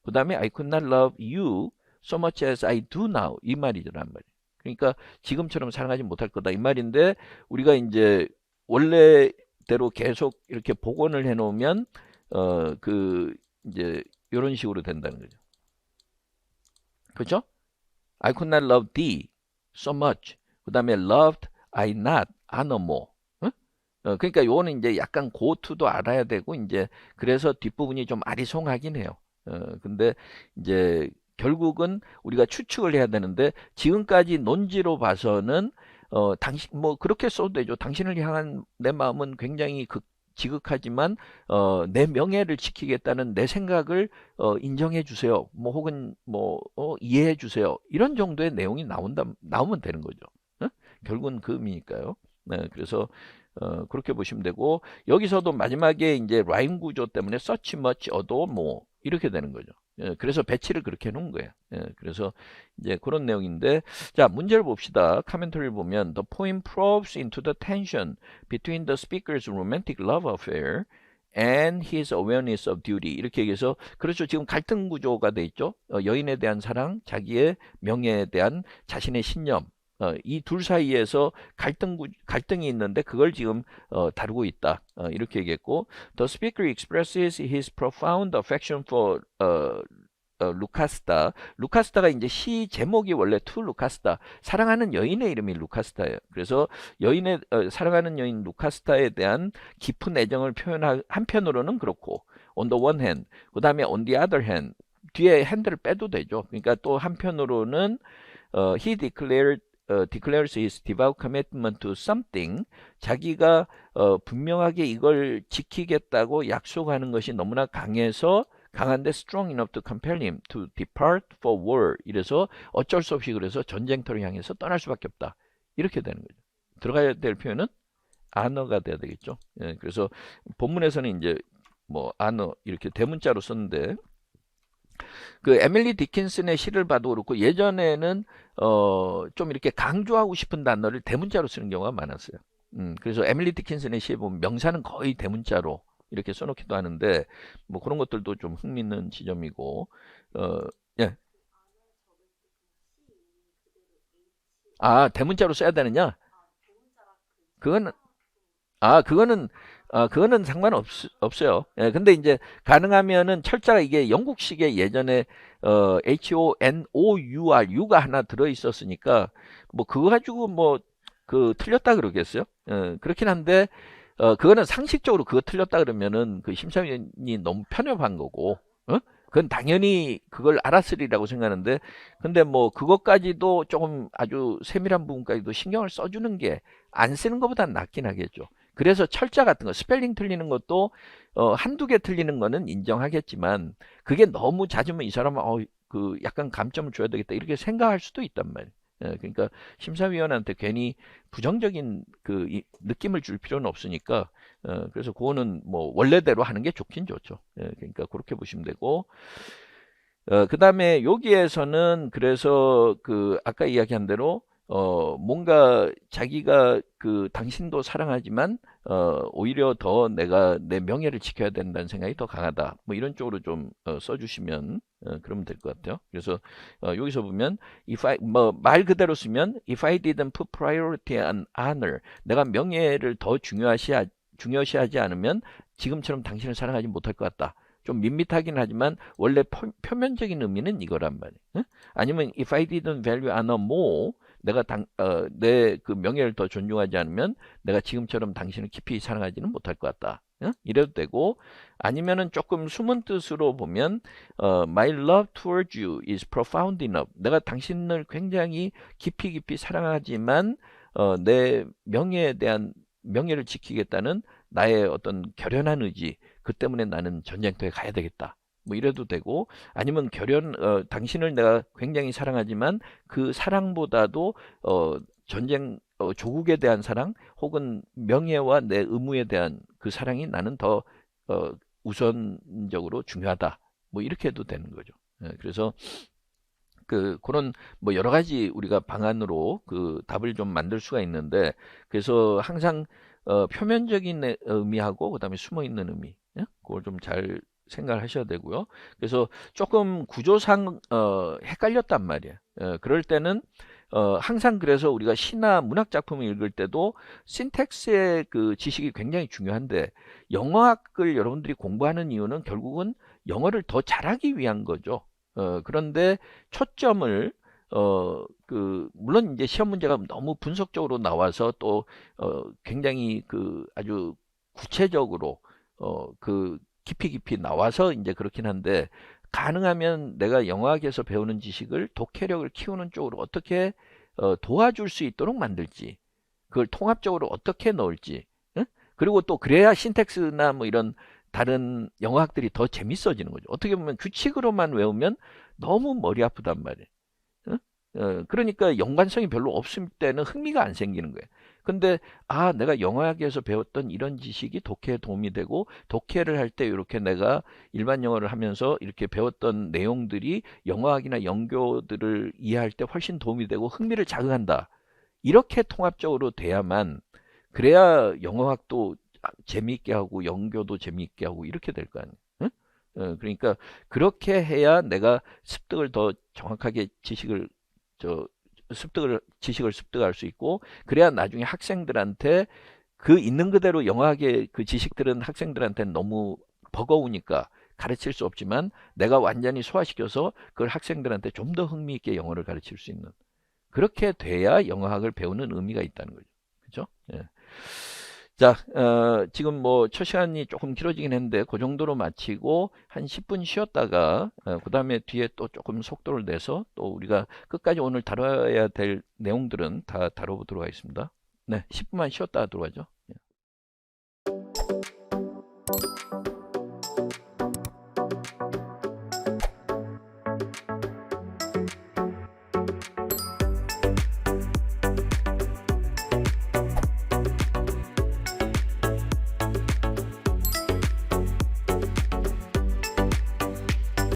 그 다음에 I could not love you so much as I do now. 이 말이란 말이에요. 그러니까 지금처럼 사랑하지 못할 거다. 이 말인데 우리가 이제 원래대로 계속 이렇게 복원을 해놓으면 이제 이런 식으로 된다는 거죠. 그죠? I could not love thee so much. 그 다음에 loved I not, 안 more. 응? 그러니까 요거는 이제 약간 고투도 알아야 되고 이제 그래서 뒷부분이 좀 아리송하긴 해요. 근데 이제 결국은 우리가 추측을 해야 되는데 지금까지 논지로 봐서는 당신 뭐 그렇게 써도 되죠. 당신을 향한 내 마음은 굉장히 지극하지만 내 명예를 지키겠다는 내 생각을 인정해 주세요. 뭐 혹은 뭐 이해해 주세요. 이런 정도의 내용이 나오면 되는 거죠. 결국은 그 의미니까요. 네, 그래서 그렇게 보시면 되고 여기서도 마지막에 이제 라임 구조 때문에 such much 어도 뭐 이렇게 되는 거죠. 그래서 배치를 그렇게 해놓은 거예요. 그래서 이제 그런 내용인데 자 문제를 봅시다. 카멘터리를 보면 the poem probes into the tension between the speaker's romantic love affair and his awareness of duty 이렇게 얘기해서 그렇죠. 지금 갈등 구조가 돼 있죠. 여인에 대한 사랑, 자기의 명예에 대한 자신의 신념 이 둘 사이에서 갈등이 있는데 그걸 지금 다루고 있다. 이렇게 얘기했고 The speaker expresses his profound affection for 루카스타. 루카스타가 이제 시 제목이 원래 투 루카스타. 사랑하는 여인의 이름이 루카스타예요. 그래서 사랑하는 여인 루카스타에 대한 깊은 애정을 표현한 한편으로는 그렇고 on the one hand, 그 다음에 on the other hand 뒤에 핸들을 빼도 되죠. 그러니까 또 한편으로는 he declares his devout commitment to something. 자기가 분명하게 이걸 지키겠다고 약속하는 것이 너무나 강한데 strong enough to compel him to depart for war. 이래서 어쩔 수 없이 그래서 전쟁터를 향해서 떠날 수밖에 없다. 이렇게 되는 거죠. 들어가야 될 표현은 honor가 돼야 되겠죠. 그래서 본문에서는 이제 뭐 honor 이렇게 대문자로 썼는데 그 에밀리 디킨슨의 시를 봐도 그렇고 예전에는 좀 이렇게 강조하고 싶은 단어를 대문자로 쓰는 경우가 많았어요. 그래서 에밀리 디킨슨의 시에 보면 명사는 거의 대문자로 이렇게 써놓기도 하는데 뭐 그런 것들도 좀 흥미있는 지점이고 예. 대문자로 써야 되느냐? 그거는 그거는 상관없어요. 예, 근데 이제 가능하면은 철자가 이게 영국식의 예전에 HONOUR U가 하나 들어 있었으니까 뭐 그거 가지고 뭐 그 틀렸다 그러겠어요? 그렇긴 한데 그거는 상식적으로 그거 틀렸다 그러면은 그 심사위원이 너무 편협한 거고, 그건 당연히 그걸 알았으리라고 생각하는데, 근데 뭐 그것까지도 조금 아주 세밀한 부분까지도 신경을 써주는 게 안 쓰는 것보다는 낫긴 하겠죠. 그래서 철자 같은 거, 스펠링 틀리는 것도 한두 개 틀리는 거는 인정하겠지만, 그게 너무 잦으면 이 사람은 그 약간 감점을 줘야 되겠다 이렇게 생각할 수도 있단 말이에요. 그러니까 심사위원한테 괜히 부정적인 그 느낌을 줄 필요는 없으니까 그래서 그거는 뭐 원래대로 하는 게 좋긴 좋죠. 그러니까 그렇게 보시면 되고 그 다음에 여기에서는 그래서 그 아까 이야기한 대로 뭔가 자기가 그 당신도 사랑하지만 오히려 더 내가 내 명예를 지켜야 된다는 생각이 더 강하다. 뭐 이런 쪽으로 좀 써주시면 그러면 될 것 같아요. 그래서 여기서 보면 if I 뭐 말 그대로 쓰면 if I didn't put priority on honor 내가 명예를 더 중요시하지 않으면 지금처럼 당신을 사랑하지 못할 것 같다. 좀 밋밋하긴 하지만 원래 표면적인 의미는 이거란 말이에요. 응? 아니면 if I didn't value honor more 내가 내 그 명예를 더 존중하지 않으면 내가 지금처럼 당신을 깊이 사랑하지는 못할 것 같다. 응? 이래도 되고 아니면은 조금 숨은 뜻으로 보면 My love towards you is profound enough. 내가 당신을 굉장히 깊이 사랑하지만 내 명예에 대한 명예를 지키겠다는 나의 어떤 결연한 의지 그 때문에 나는 전쟁터에 가야 되겠다. 뭐 이래도 되고 아니면 당신을 내가 굉장히 사랑하지만 그 사랑보다도 전쟁 조국에 대한 사랑 혹은 명예와 내 의무에 대한 그 사랑이 나는 더 우선적으로 중요하다. 뭐 이렇게 해도 되는 거죠. 그래서 그런 뭐 여러 가지 우리가 방안으로 그 답을 좀 만들 수가 있는데 그래서 항상 표면적인 의미하고 그다음에 숨어 있는 의미 그걸 좀 잘 생각을 하셔야 되고요. 그래서 조금 구조상 헷갈렸단 말이에요. 그럴 때는 항상 그래서 우리가 시나 문학 작품을 읽을 때도 신텍스의 그 지식이 굉장히 중요한데 영어학을 여러분들이 공부하는 이유는 결국은 영어를 더 잘하기 위한 거죠. 그런데 초점을 물론 이제 시험 문제가 너무 분석적으로 나와서 또 굉장히 그 아주 구체적으로 그 깊이 나와서 이제 그렇긴 한데 가능하면 내가 영어학에서 배우는 지식을 독해력을 키우는 쪽으로 어떻게 도와줄 수 있도록 만들지 그걸 통합적으로 어떻게 넣을지 응? 그리고 또 그래야 신텍스나 뭐 이런 다른 영어학들이 더 재밌어지는 거죠. 어떻게 보면 규칙으로만 외우면 너무 머리 아프단 말이에요. 응? 그러니까 연관성이 별로 없을 때는 흥미가 안 생기는 거예요. 근데 내가 영어학에서 배웠던 이런 지식이 독해에 도움이 되고 독해를 할 때 이렇게 내가 일반 영어를 하면서 이렇게 배웠던 내용들이 영어학이나 영교들을 이해할 때 훨씬 도움이 되고 흥미를 자극한다. 이렇게 통합적으로 돼야만 그래야 영어학도 재미있게 하고 영교도 재미있게 하고 이렇게 될 거 아니에요. 응? 그러니까 그렇게 해야 내가 습득을 더 정확하게 지식을 습득할 수 있고 그래야 나중에 학생들한테 그 있는 그대로 영어학의 그 지식들은 학생들한테는 너무 버거우니까 가르칠 수 없지만 내가 완전히 소화시켜서 그걸 학생들한테 좀 더 흥미있게 영어를 가르칠 수 있는 그렇게 돼야 영어학을 배우는 의미가 있다는 거죠. 그렇죠? 예. 자, 지금 뭐 첫 시간이 조금 길어지긴 했는데 그 정도로 마치고 한 10분 쉬었다가 그 다음에 뒤에 또 조금 속도를 내서 또 우리가 끝까지 오늘 다뤄야 될 내용들은 다 다뤄보도록 하겠습니다. 네, 10분만 쉬었다가 들어가죠.